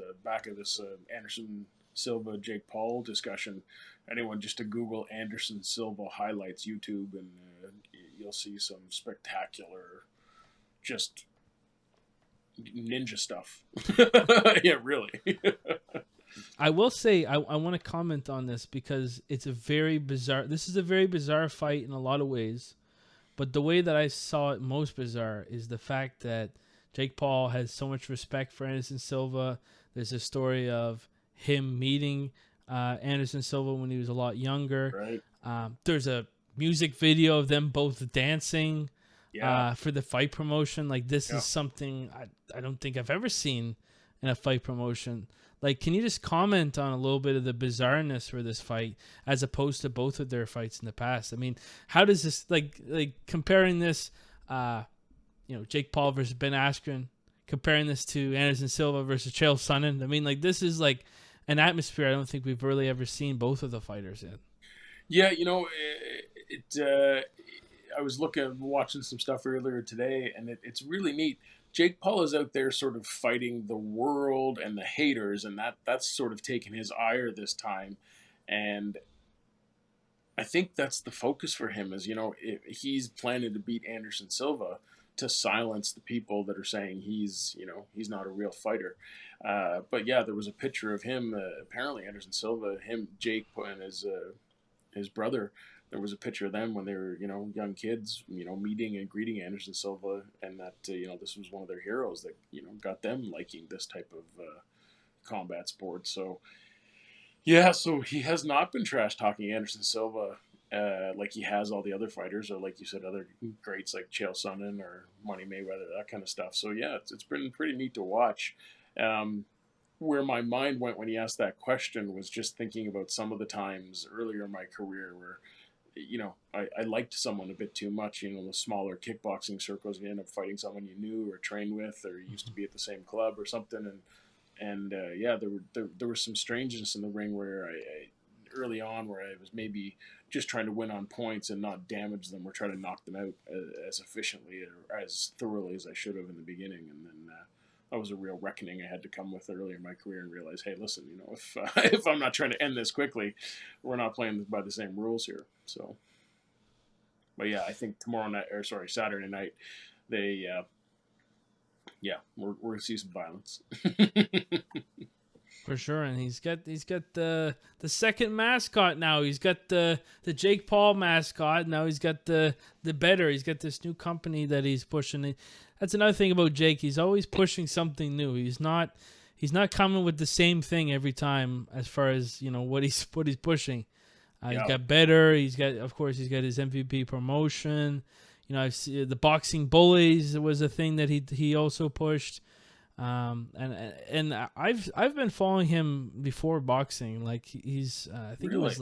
Anderson Silva Jake Paul discussion, anyone just to Google Anderson Silva highlights YouTube, and you'll see some spectacular, just ninja stuff. Yeah, really. I will say I want to comment on this because it's a very bizarre. This is a very bizarre fight in a lot of ways, but the way that I saw it most bizarre is the fact that Jake Paul has so much respect for Anderson Silva. There's a story of him meeting Anderson Silva when he was a lot younger. Right. There's a music video of them both dancing for the fight promotion. Like, this is something I don't think I've ever seen in a fight promotion. Like, can you just comment on a little bit of the bizarreness for this fight as opposed to both of their fights in the past? I mean, how does this, like comparing this, Jake Paul versus Ben Askren, comparing this to Anderson Silva versus Chael Sonnen? I mean, like, this is like an atmosphere I don't think we've really ever seen both of the fighters in. Yeah, I was watching some stuff earlier today, and it's really neat. Jake Paul is out there sort of fighting the world and the haters, and that's sort of taken his ire this time. And I think that's the focus for him is, he's planning to beat Anderson Silva to silence the people that are saying he's not a real fighter. But yeah, there was a picture of him, apparently Anderson Silva, Jake, and his brother. There was a picture of them when they were, young kids, meeting and greeting Anderson Silva, and that, this was one of their heroes that, got them liking this type of combat sport. So, yeah, so he has not been trash talking Anderson Silva like he has all the other fighters, or like you said, other greats like Chael Sonnen or Money Mayweather, that kind of stuff. So, yeah, it's been pretty neat to watch. Where my mind went when he asked that question was just thinking about some of the times earlier in my career where, I liked someone a bit too much, the smaller kickboxing circles. You end up fighting someone you knew or trained with or used to be at the same club or something. And there was some strangeness in the ring where I early on where I was maybe just trying to win on points and not damage them or try to knock them out as efficiently or as thoroughly as I should have in the beginning. And then that was a real reckoning I had to come with earlier in my career and realize, hey, listen, if I'm not trying to end this quickly, we're not playing by the same rules here. So, but yeah, I think Saturday night, we're gonna see some violence. For sure, and he's got the second mascot now. He's got the Jake Paul mascot. Now he's got the better. He's got this new company that he's pushing. That's another thing about Jake. He's always pushing something new. He's not coming with the same thing every time as far as what he's pushing. He's got better. He's got his MVP promotion. I've seen the boxing bullies was a thing that he also pushed. And I've been following him before boxing. Like he's I think Really? it was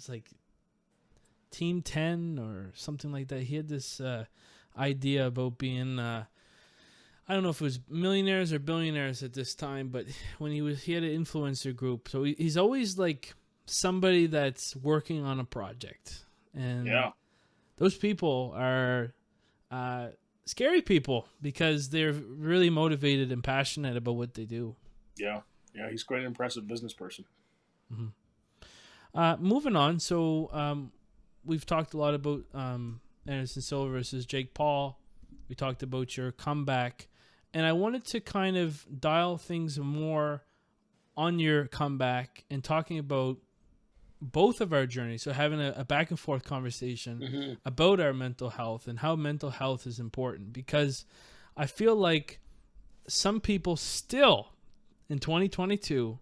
like Team 10 or something like that. He had this idea about being I don't know if it was millionaires or billionaires at this time, but when he had an influencer group. So he's always like somebody that's working on a project. And Yeah. those people are scary people because they're really motivated and passionate about what they do. Yeah. Yeah. He's quite an impressive business person. Moving on. So we've talked a lot about Anderson Silva versus Jake Paul. We talked about your comeback. And I wanted to kind of dial things more on your comeback and talking about both of our journeys. So having a back and forth conversation about our mental health and how mental health is important. Because I feel like some people still in 2022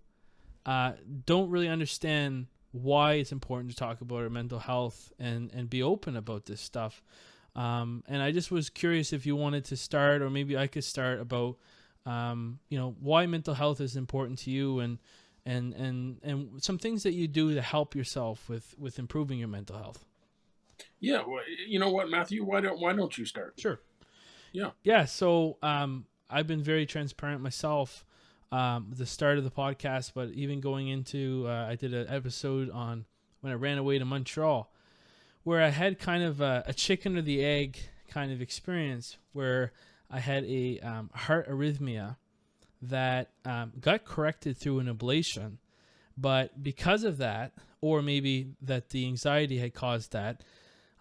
don't really understand why it's important to talk about our mental health and be open about this stuff. And I just was curious if you wanted to start, or maybe I could start about, why mental health is important to you and some things that you do to help yourself with improving your mental health. Yeah. Well, you know what, Matthew, why don't you start? Sure. Yeah. Yeah. So, I've been very transparent myself, at the start of the podcast, but even going into, I did an episode on when I ran away to Montreal, where I had kind of a chicken or the egg kind of experience where I had a heart arrhythmia that got corrected through an ablation. But because of that, or maybe that the anxiety had caused that,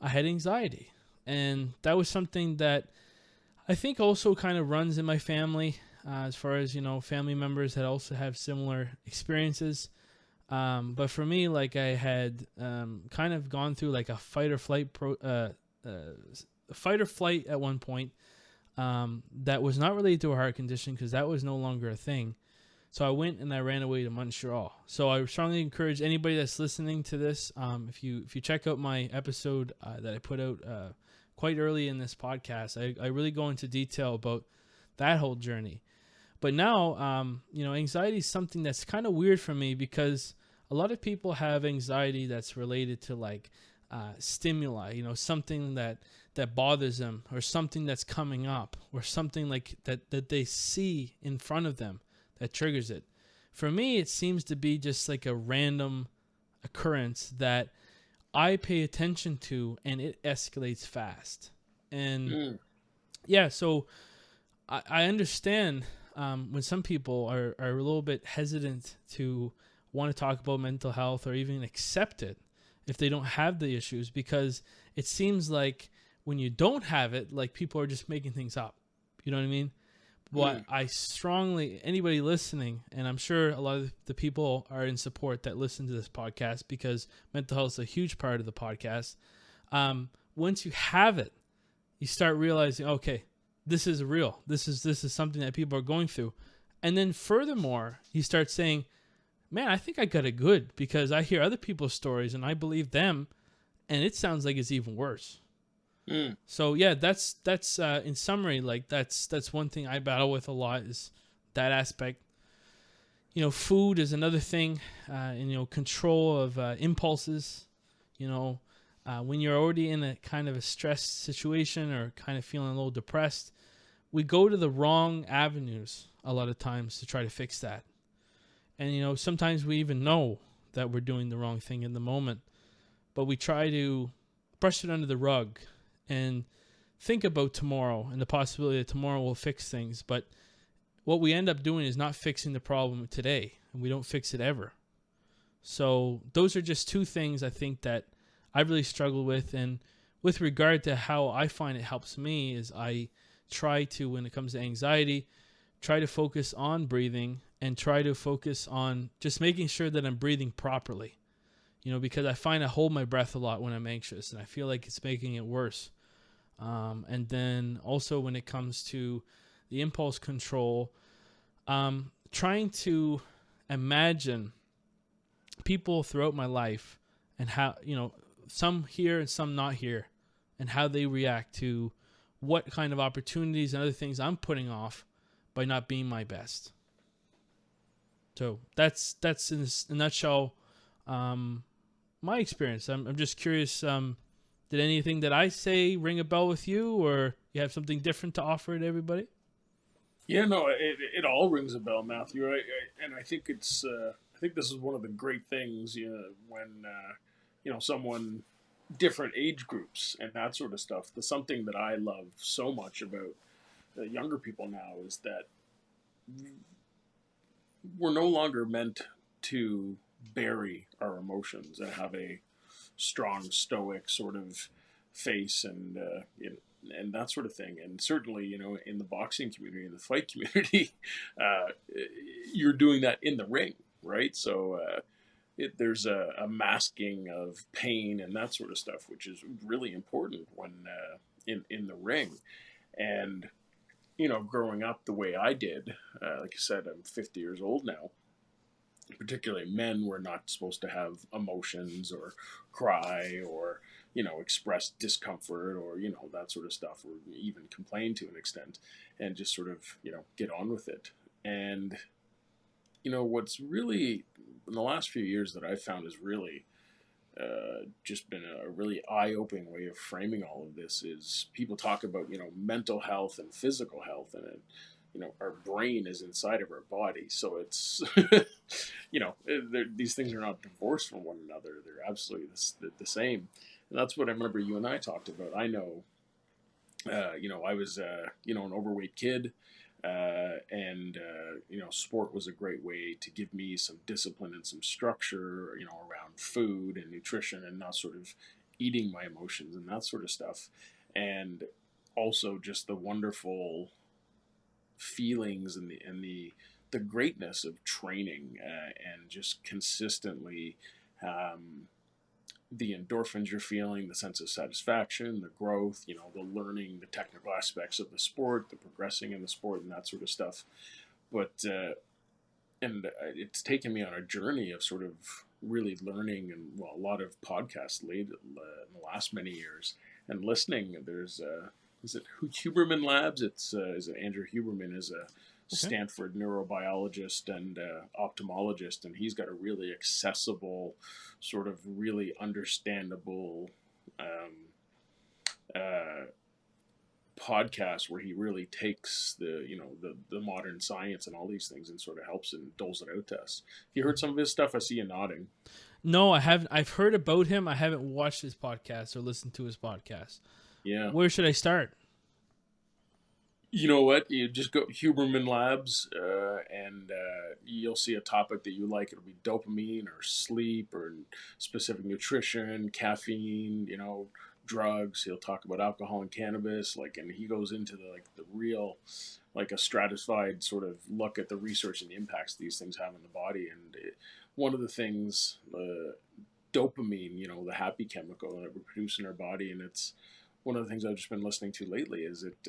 I had anxiety. And that was something that I think also kind of runs in my family, as far as, family members that also have similar experiences. But for me, like I had kind of gone through like a fight or flight at one point that was not related to a heart condition because that was no longer a thing. So I went and I ran away to Montreal. So I strongly encourage anybody that's listening to this, if you check out my episode that I put out quite early in this podcast, I really go into detail about that whole journey. But now, anxiety is something that's kind of weird for me because a lot of people have anxiety that's related to like stimuli, something that bothers them or something that's coming up or something like that they see in front of them that triggers it. For me, it seems to be just like a random occurrence that I pay attention to and it escalates fast. And so I understand when some people are a little bit hesitant to want to talk about mental health or even accept it if they don't have the issues, because it seems like when you don't have it, like people are just making things up. You know what I mean? But I strongly, anybody listening, and I'm sure a lot of the people are in support that listen to this podcast because mental health is a huge part of the podcast. Once you have it, you start realizing, okay, this is real. This is something that people are going through. And then furthermore, you start saying, man, I think I got it good because I hear other people's stories and I believe them, and it sounds like it's even worse. So yeah, that's in summary, like that's one thing I battle with a lot is that aspect. Food is another thing, and control of impulses. When you're already in a kind of a stressed situation or kind of feeling a little depressed, we go to the wrong avenues a lot of times to try to fix that. And, sometimes we even know that we're doing the wrong thing in the moment, but we try to brush it under the rug and think about tomorrow and the possibility that tomorrow will fix things. But what we end up doing is not fixing the problem today, and we don't fix it ever. So those are just two things I think that I really struggle with. And with regard to how I find it helps me is I try to, when it comes to anxiety, try to focus on breathing and try to focus on just making sure that I'm breathing properly. Because I find I hold my breath a lot when I'm anxious and I feel like it's making it worse. And then also when it comes to the impulse control, trying to imagine people throughout my life and how, some here and some not here, and how they react to what kind of opportunities and other things I'm putting off by not being my best. So that's in a nutshell my experience. I'm just curious, did anything that I say ring a bell with you, or you have something different to offer to everybody? Yeah, no, it all rings a bell, Matthew. And I think I think this is one of the great things, when someone different age groups and that sort of stuff. The something that I love so much about the younger people now is that we're no longer meant to bury our emotions and have a strong stoic sort of face and that sort of thing. And certainly, in the boxing community, in the fight community, uh, you're doing that in the ring, right? So there's a masking of pain and that sort of stuff, which is really important when in the ring. And growing up the way I did, like I said, I'm 50 years old now. Particularly, men were not supposed to have emotions or cry or express discomfort or that sort of stuff, or even complain to an extent, and just sort of get on with it. And what's really in the last few years that I've found is really just been a really eye-opening way of framing all of this is people talk about mental health and physical health, and our brain is inside of our body, so it's these things are not divorced from one another. They're absolutely the same, and that's what I remember you and I talked about. I know I was an overweight kid, and sport was a great way to give me some discipline and some structure, around food and nutrition and not sort of eating my emotions and that sort of stuff, and also just the wonderful feelings and the greatness of training, and just consistently. The endorphins you're feeling, the sense of satisfaction, the growth, the learning, the technical aspects of the sport, the progressing in the sport, and that sort of stuff. But and it's taken me on a journey of sort of really learning, and a lot of podcasts late in the last many years and listening. There's is it Huberman Labs? It's is it Andrew Huberman is a Okay. Stanford neurobiologist and ophthalmologist, and he's got a really accessible, sort of really understandable uh, podcast where he really takes the modern science and all these things and sort of helps and doles it out to us. You heard some of his stuff? I see you nodding. No, I haven't. I've heard about him. I haven't watched his podcast or listened to his podcast. Yeah. Where should I start? You know what? You just go Huberman Labs, and you'll see a topic that you like. It'll be dopamine or sleep or specific nutrition, caffeine, drugs. He'll talk about alcohol and cannabis, and he goes into the real, a stratified sort of look at the research and the impacts these things have on the body. And one of the things, dopamine, the happy chemical that we produce in our body, and it's one of the things I've just been listening to lately. Is it?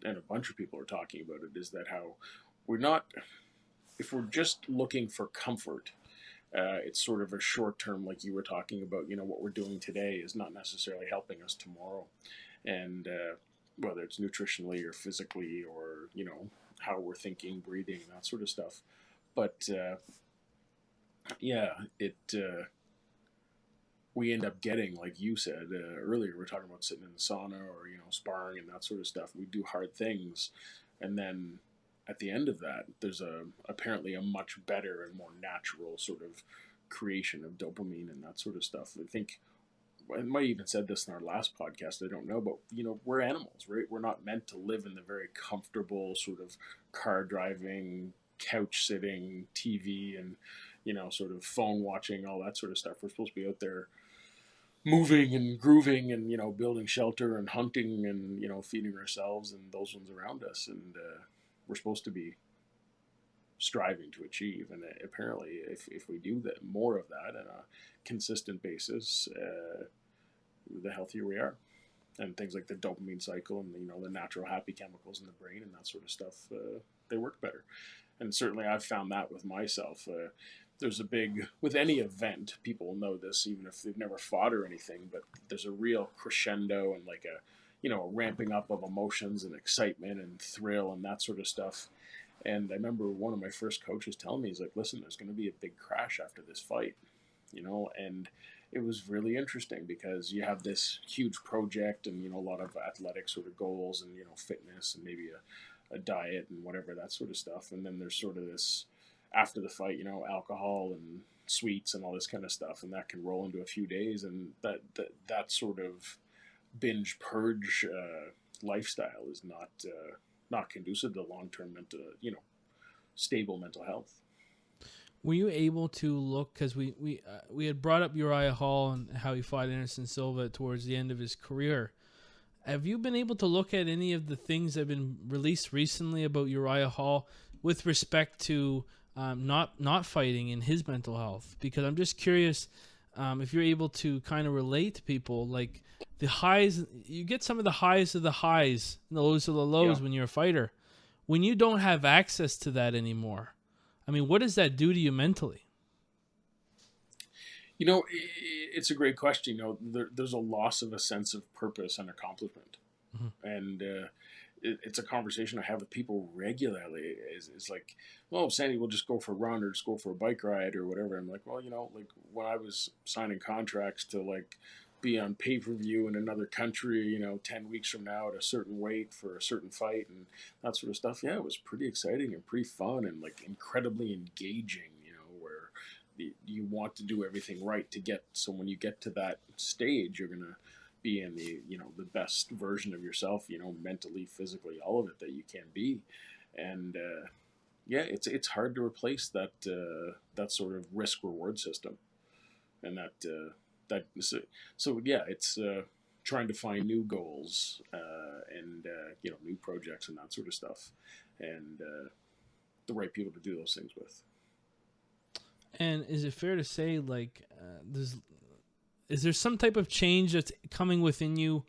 And a bunch of people are talking about it, is that how we're not, if we're just looking for comfort, it's sort of a short term, like you were talking about, what we're doing today is not necessarily helping us tomorrow. And whether it's nutritionally or physically or, how we're thinking, breathing, that sort of stuff. But yeah, we end up getting, like you said earlier, we're talking about sitting in the sauna or sparring and that sort of stuff. We do hard things, and then at the end of that, there's apparently a much better and more natural sort of creation of dopamine and that sort of stuff. I think I might have even said this in our last podcast. I don't know, but we're animals, right? We're not meant to live in the very comfortable sort of car driving, couch sitting, TV, and sort of phone watching, all that sort of stuff. We're supposed to be out there moving and grooving and building shelter and hunting and feeding ourselves and those ones around us, and we're supposed to be striving to achieve. And apparently if we do that, more of that on a consistent basis, the healthier we are. And things like the dopamine cycle and the natural happy chemicals in the brain and that sort of stuff, they work better. And certainly I've found that with myself. There's a big, with any event, people will know this even if they've never fought or anything, but there's a real crescendo and a ramping up of emotions and excitement and thrill and that sort of stuff. And I remember one of my first coaches telling me, he's like, listen, there's going to be a big crash after this fight, and it was really interesting because you have this huge project and, a lot of athletic sort of goals and, fitness and maybe a diet and whatever, that sort of stuff. And then there's sort of this after the fight, alcohol and sweets and all this kind of stuff, and that can roll into a few days, and that sort of binge purge lifestyle is not conducive to long-term mental, stable mental health. Were you able to look, because we had brought up Uriah Hall and how he fought Anderson Silva towards the end of his career. Have you been able to look at any of the things that have been released recently about Uriah Hall with respect to not fighting and his mental health? Because I'm just curious if you're able to kind of relate to people, like the highs, you get some of the highs and the lows of the lows when you're a fighter. When you don't have access to that anymore, I mean, what does that do to you mentally? It's a great question. There's a loss of a sense of purpose and accomplishment. Mm-hmm. And it's a conversation I have with people regularly. It's like, well, Sandy, we'll just go for a run or just go for a bike ride or whatever. I'm like, well, like when I was signing contracts to like be on pay-per-view in another country, 10 weeks from now at a certain weight for a certain fight and that sort of stuff. Yeah, it was pretty exciting and pretty fun and like incredibly engaging, where you want to do everything right to get. So when you get to that stage, you're going to be in the, the best version of yourself, mentally, physically, all of it that you can be. And it's hard to replace that sort of risk reward system. And it's trying to find new goals and new projects and that sort of stuff, and the right people to do those things with. And is it fair to say, like, is there some type of change that's coming within you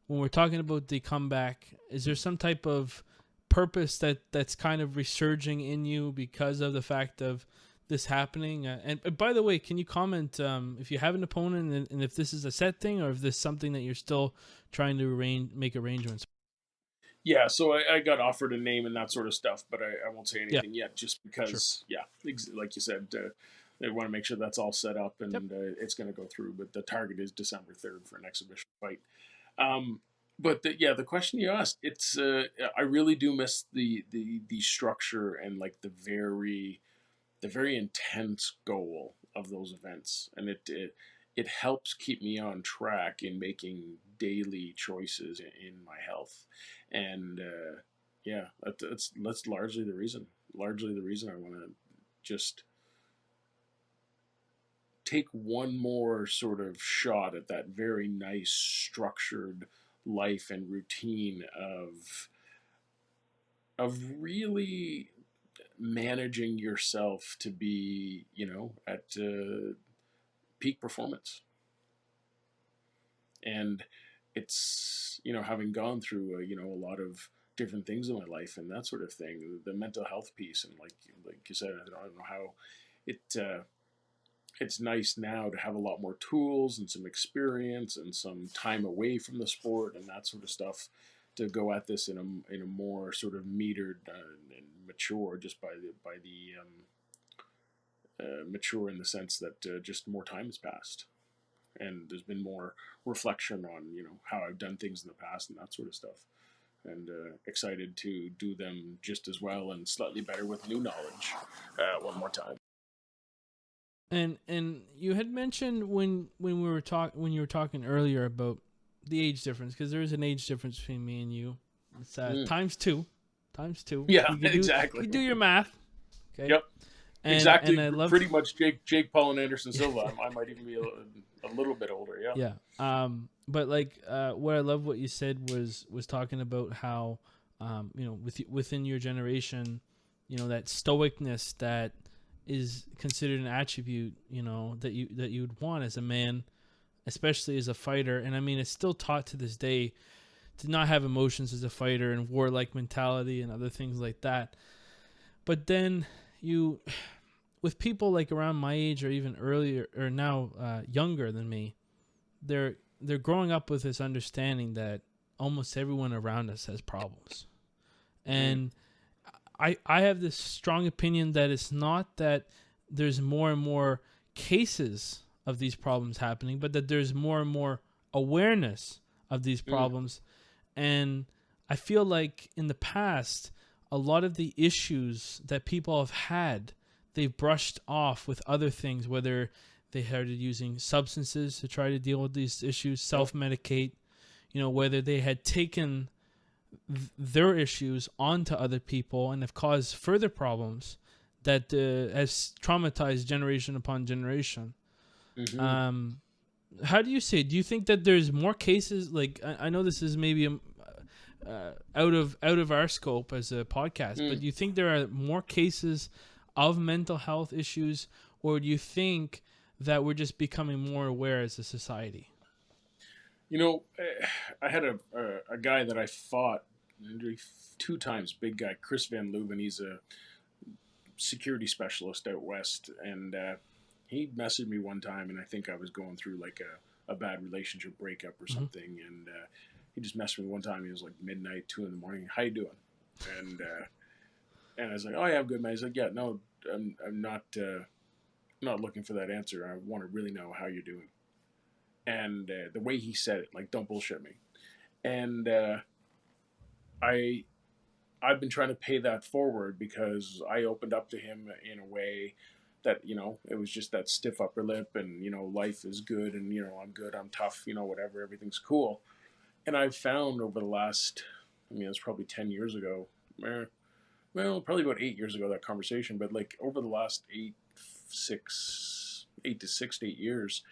when we're talking about the comeback? Is there some type of purpose that's kind of resurging in you because of the fact of this happening? And by the way, can you comment if you have an opponent and if this is a set thing or if this is something that you're still trying to make arrangements? Yeah, so I got offered a name and that sort of stuff, but I won't say anything yet just because, like you said, they want to make sure that's all set up and it's going to go through. But the target is December 3rd for an exhibition fight. But the question you asked, it's I really do miss the structure and like the very intense goal of those events, and it helps keep me on track in making daily choices in my health, and that's largely the reason. Largely the reason I want to just take one more sort of shot at that very nice structured life and routine of really managing yourself to be, at peak performance. And it's, having gone through, a lot of different things in my life and that sort of thing, the mental health piece. And like you said, I don't know how it's nice now to have a lot more tools and some experience and some time away from the sport and that sort of stuff to go at this in a more sort of metered and mature, just by the mature in the sense that just more time has passed and there's been more reflection on how I've done things in the past and that sort of stuff, and excited to do them just as well and slightly better with new knowledge one more time. And you had mentioned when you were talking earlier about the age difference, because there is an age difference between me and you. It's times two. Yeah, exactly. You do your math. Okay. Yep. Exactly. And I love pretty much Jake Paul and Anderson Silva. I might even be a little bit older. Yeah. Yeah. But like, what I love what you said was talking about how, within your generation, that stoicness that is considered an attribute, that you would want as a man, especially as a fighter. And I mean, it's still taught to this day to not have emotions as a fighter and warlike mentality and other things like that. But then with people like around my age or even earlier or now younger than me, they're growing up with this understanding that almost everyone around us has problems. And I have this strong opinion that it's not that there's more and more cases of these problems happening, but that there's more and more awareness of these problems. And I feel like in the past, a lot of the issues that people have had, they've brushed off with other things, whether they started using substances to try to deal with these issues, self-medicate, whether they had taken their issues onto other people and have caused further problems that has traumatized generation upon generation. Mm-hmm. How do you say? Do you think that there's more cases? Like I know this is maybe out of our scope as a podcast, but do you think there are more cases of mental health issues, or do you think that we're just becoming more aware as a society? I had a guy that I fought 2 times, big guy, Chris Van Leuven. He's a security specialist out west, and he messaged me one time, and I think I was going through like a bad relationship breakup or something, and he just messaged me one time. He was like midnight, 2 a.m. How you doing? And I was like, oh yeah, I'm good, man. He's like, yeah, no, I'm not looking for that answer. I want to really know how you're doing. And the way he said it, like, don't bullshit me. And I've been trying to pay that forward because I opened up to him in a way that, it was just that stiff upper lip and, life is good and, I'm good, I'm tough, whatever, everything's cool. And I've found over the last, it's probably 10 years ago, probably about 8 years ago, that conversation, but like over the last 8 to 6 to 8 years,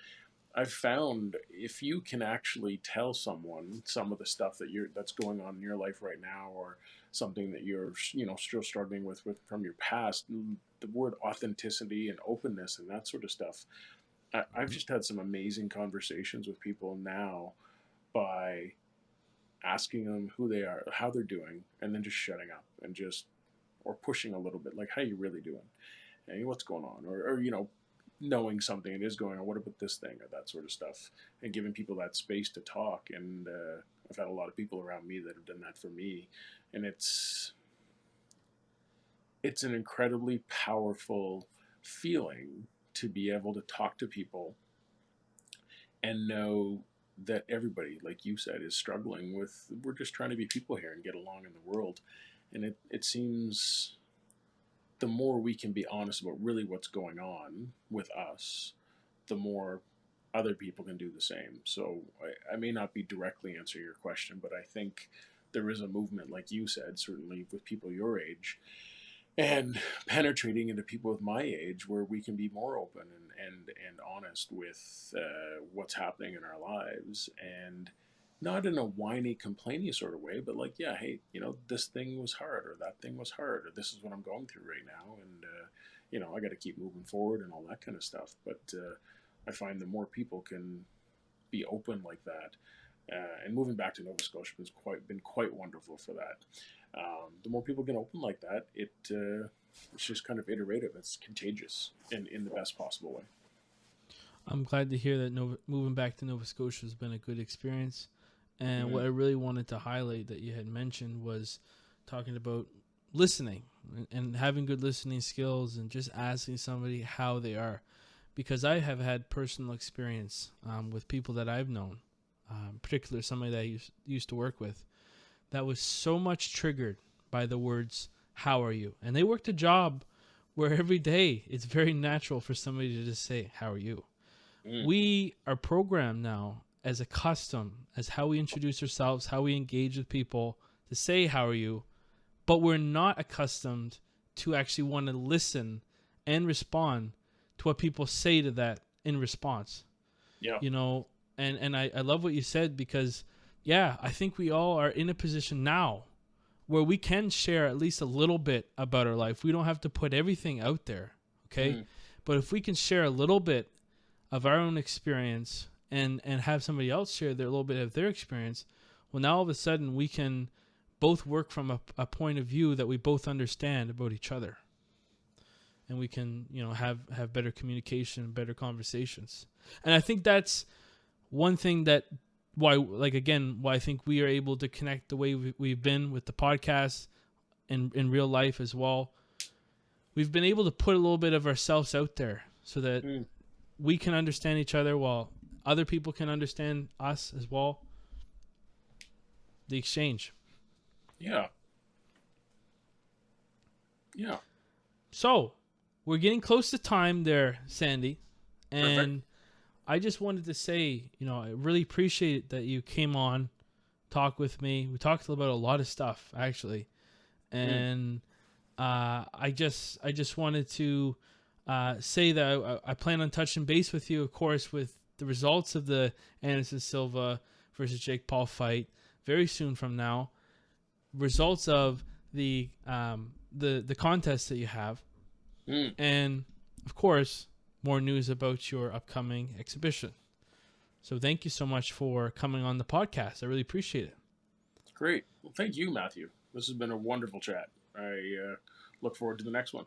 I've found if you can actually tell someone some of the stuff that's going on in your life right now, or something that you're still struggling with from your past, the word authenticity and openness and that sort of stuff. I've just had some amazing conversations with people now by asking them who they are, how they're doing, and then just shutting up and or pushing a little bit, like, how you really doing? And what's going on? Or knowing something is going on, what about this thing, or that sort of stuff, and giving people that space to talk. And I've had a lot of people around me that have done that for me, and it's an incredibly powerful feeling to be able to talk to people and know that everybody, like you said, is struggling with, we're just trying to be people here and get along in the world. And it seems the more we can be honest about really what's going on with us, the more other people can do the same. So I may not be directly answering your question, but I think there is a movement, like you said, certainly with people your age, and penetrating into people with my age, where we can be more open and honest with what's happening in our lives, and not in a whiny, complainy sort of way, but like, yeah, hey, this thing was hard, or that thing was hard, or this is what I'm going through right now, and I got to keep moving forward and all that kind of stuff. But I find the more people can be open like that, and moving back to Nova Scotia has been quite wonderful for that. The more people can open like that, it's just kind of iterative. It's contagious in the best possible way. I'm glad to hear that moving back to Nova Scotia has been a good experience. And what I really wanted to highlight that you had mentioned was talking about listening and having good listening skills, and just asking somebody how they are. Because I have had personal experience with people that I've known, particularly somebody that I used to work with, that was so much triggered by the words, how are you? And they worked a job where every day it's very natural for somebody to just say, how are you? We are programmed now as a custom, as how we introduce ourselves, how we engage with people, to say, how are you? But we're not accustomed to actually want to listen and respond to what people say to that in response. Yeah. And I love what you said, because, yeah, I think we all are in a position now where we can share at least a little bit about our life. We don't have to put everything out there, okay? But if we can share a little bit of our own experience and have somebody else share their little bit of their experience, well, now all of a sudden we can both work from a point of view that we both understand about each other. And we can, have better communication, better conversations. And I think that's one thing why I think we are able to connect the way we've been with the podcast and in real life as well. We've been able to put a little bit of ourselves out there so that we can understand each other while other people can understand us as well. The exchange. Yeah. Yeah. So, we're getting close to time there, Sandy. And Perfect. I just wanted to say, I really appreciate that you came on, talk with me. We talked about a lot of stuff, actually. And I just wanted to say that I plan on touching base with you, of course, with the results of the Anderson Silva versus Jake Paul fight very soon from now. Results of the contest that you have, and of course, more news about your upcoming exhibition. So thank you so much for coming on the podcast. I really appreciate it. Great. Well, thank you, Matthew. This has been a wonderful chat. I look forward to the next one.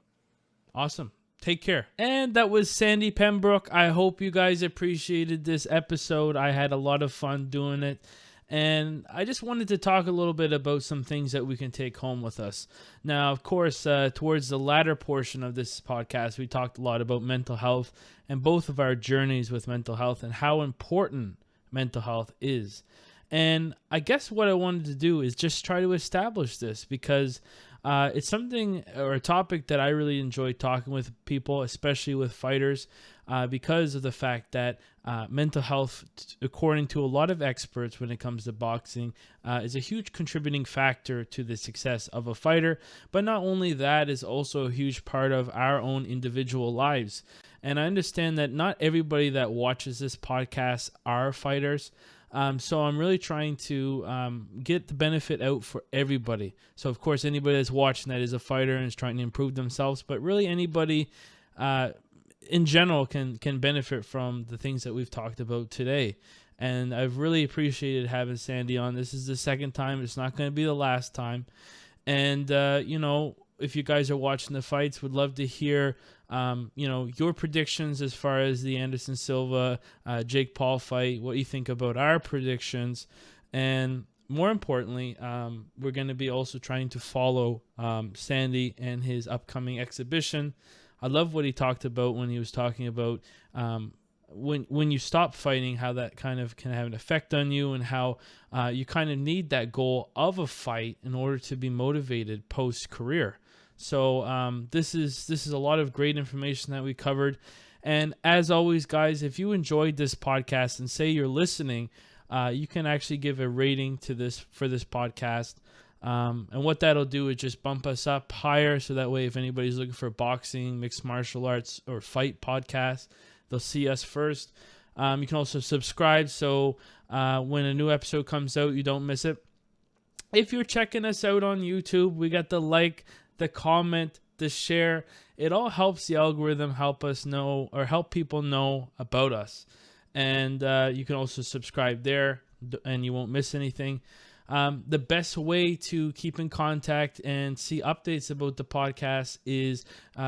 Awesome. Take care. And that was Sandy Pembroke. I hope you guys appreciated this episode. I had a lot of fun doing it. And I just wanted to talk a little bit about some things that we can take home with us. Now, of course, towards the latter portion of this podcast, we talked a lot about mental health and both of our journeys with mental health and how important mental health is. And I guess what I wanted to do is just try to establish this because it's something or a topic that I really enjoy talking with people, especially with fighters, because of the fact that mental health, according to a lot of experts when it comes to boxing, is a huge contributing factor to the success of a fighter. But not only that, is also a huge part of our own individual lives. And I understand that not everybody that watches this podcast are fighters. So I'm really trying to get the benefit out for everybody. So, of course, anybody that's watching that is a fighter and is trying to improve themselves. But really anybody in general can benefit from the things that we've talked about today. And I've really appreciated having Sandy on. This is the second time. It's not going to be the last time. And, if you guys are watching the fights, would love to hear, your predictions as far as the Anderson Silva, Jake Paul fight, what you think about our predictions. And more importantly, we're going to be also trying to follow Sandy and his upcoming exhibition. I love what he talked about when he was talking about when you stop fighting, how that kind of can have an effect on you and how you kind of need that goal of a fight in order to be motivated post-career. So this is a lot of great information that we covered. And as always, guys, if you enjoyed this podcast and say you're listening, you can actually give a rating to this podcast. And what that'll do is just bump us up higher. So that way, if anybody's looking for boxing, mixed martial arts, or fight podcast, they'll see us first. You can also subscribe. So when a new episode comes out, you don't miss it. If you're checking us out on YouTube, we got the like, the comment, the share. It all helps the algorithm help us know or help people know about us. And you can also subscribe there and you won't miss anything. The best way to keep in contact and see updates about the podcast is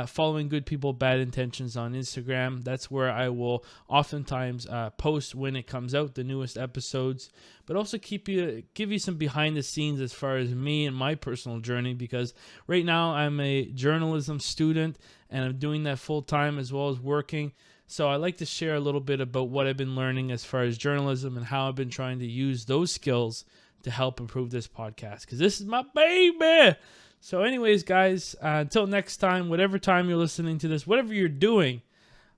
following Good People, Bad Intentions on Instagram. That's where I will oftentimes post when it comes out, the newest episodes, but also give you some behind the scenes as far as me and my personal journey, because right now I'm a journalism student and I'm doing that full time as well as working. So I like to share a little bit about what I've been learning as far as journalism and how I've been trying to use those skills to help improve this podcast, because this is my baby. So anyways, guys, until next time, whatever time you're listening to this, whatever you're doing,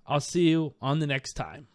I'll see you on the next time.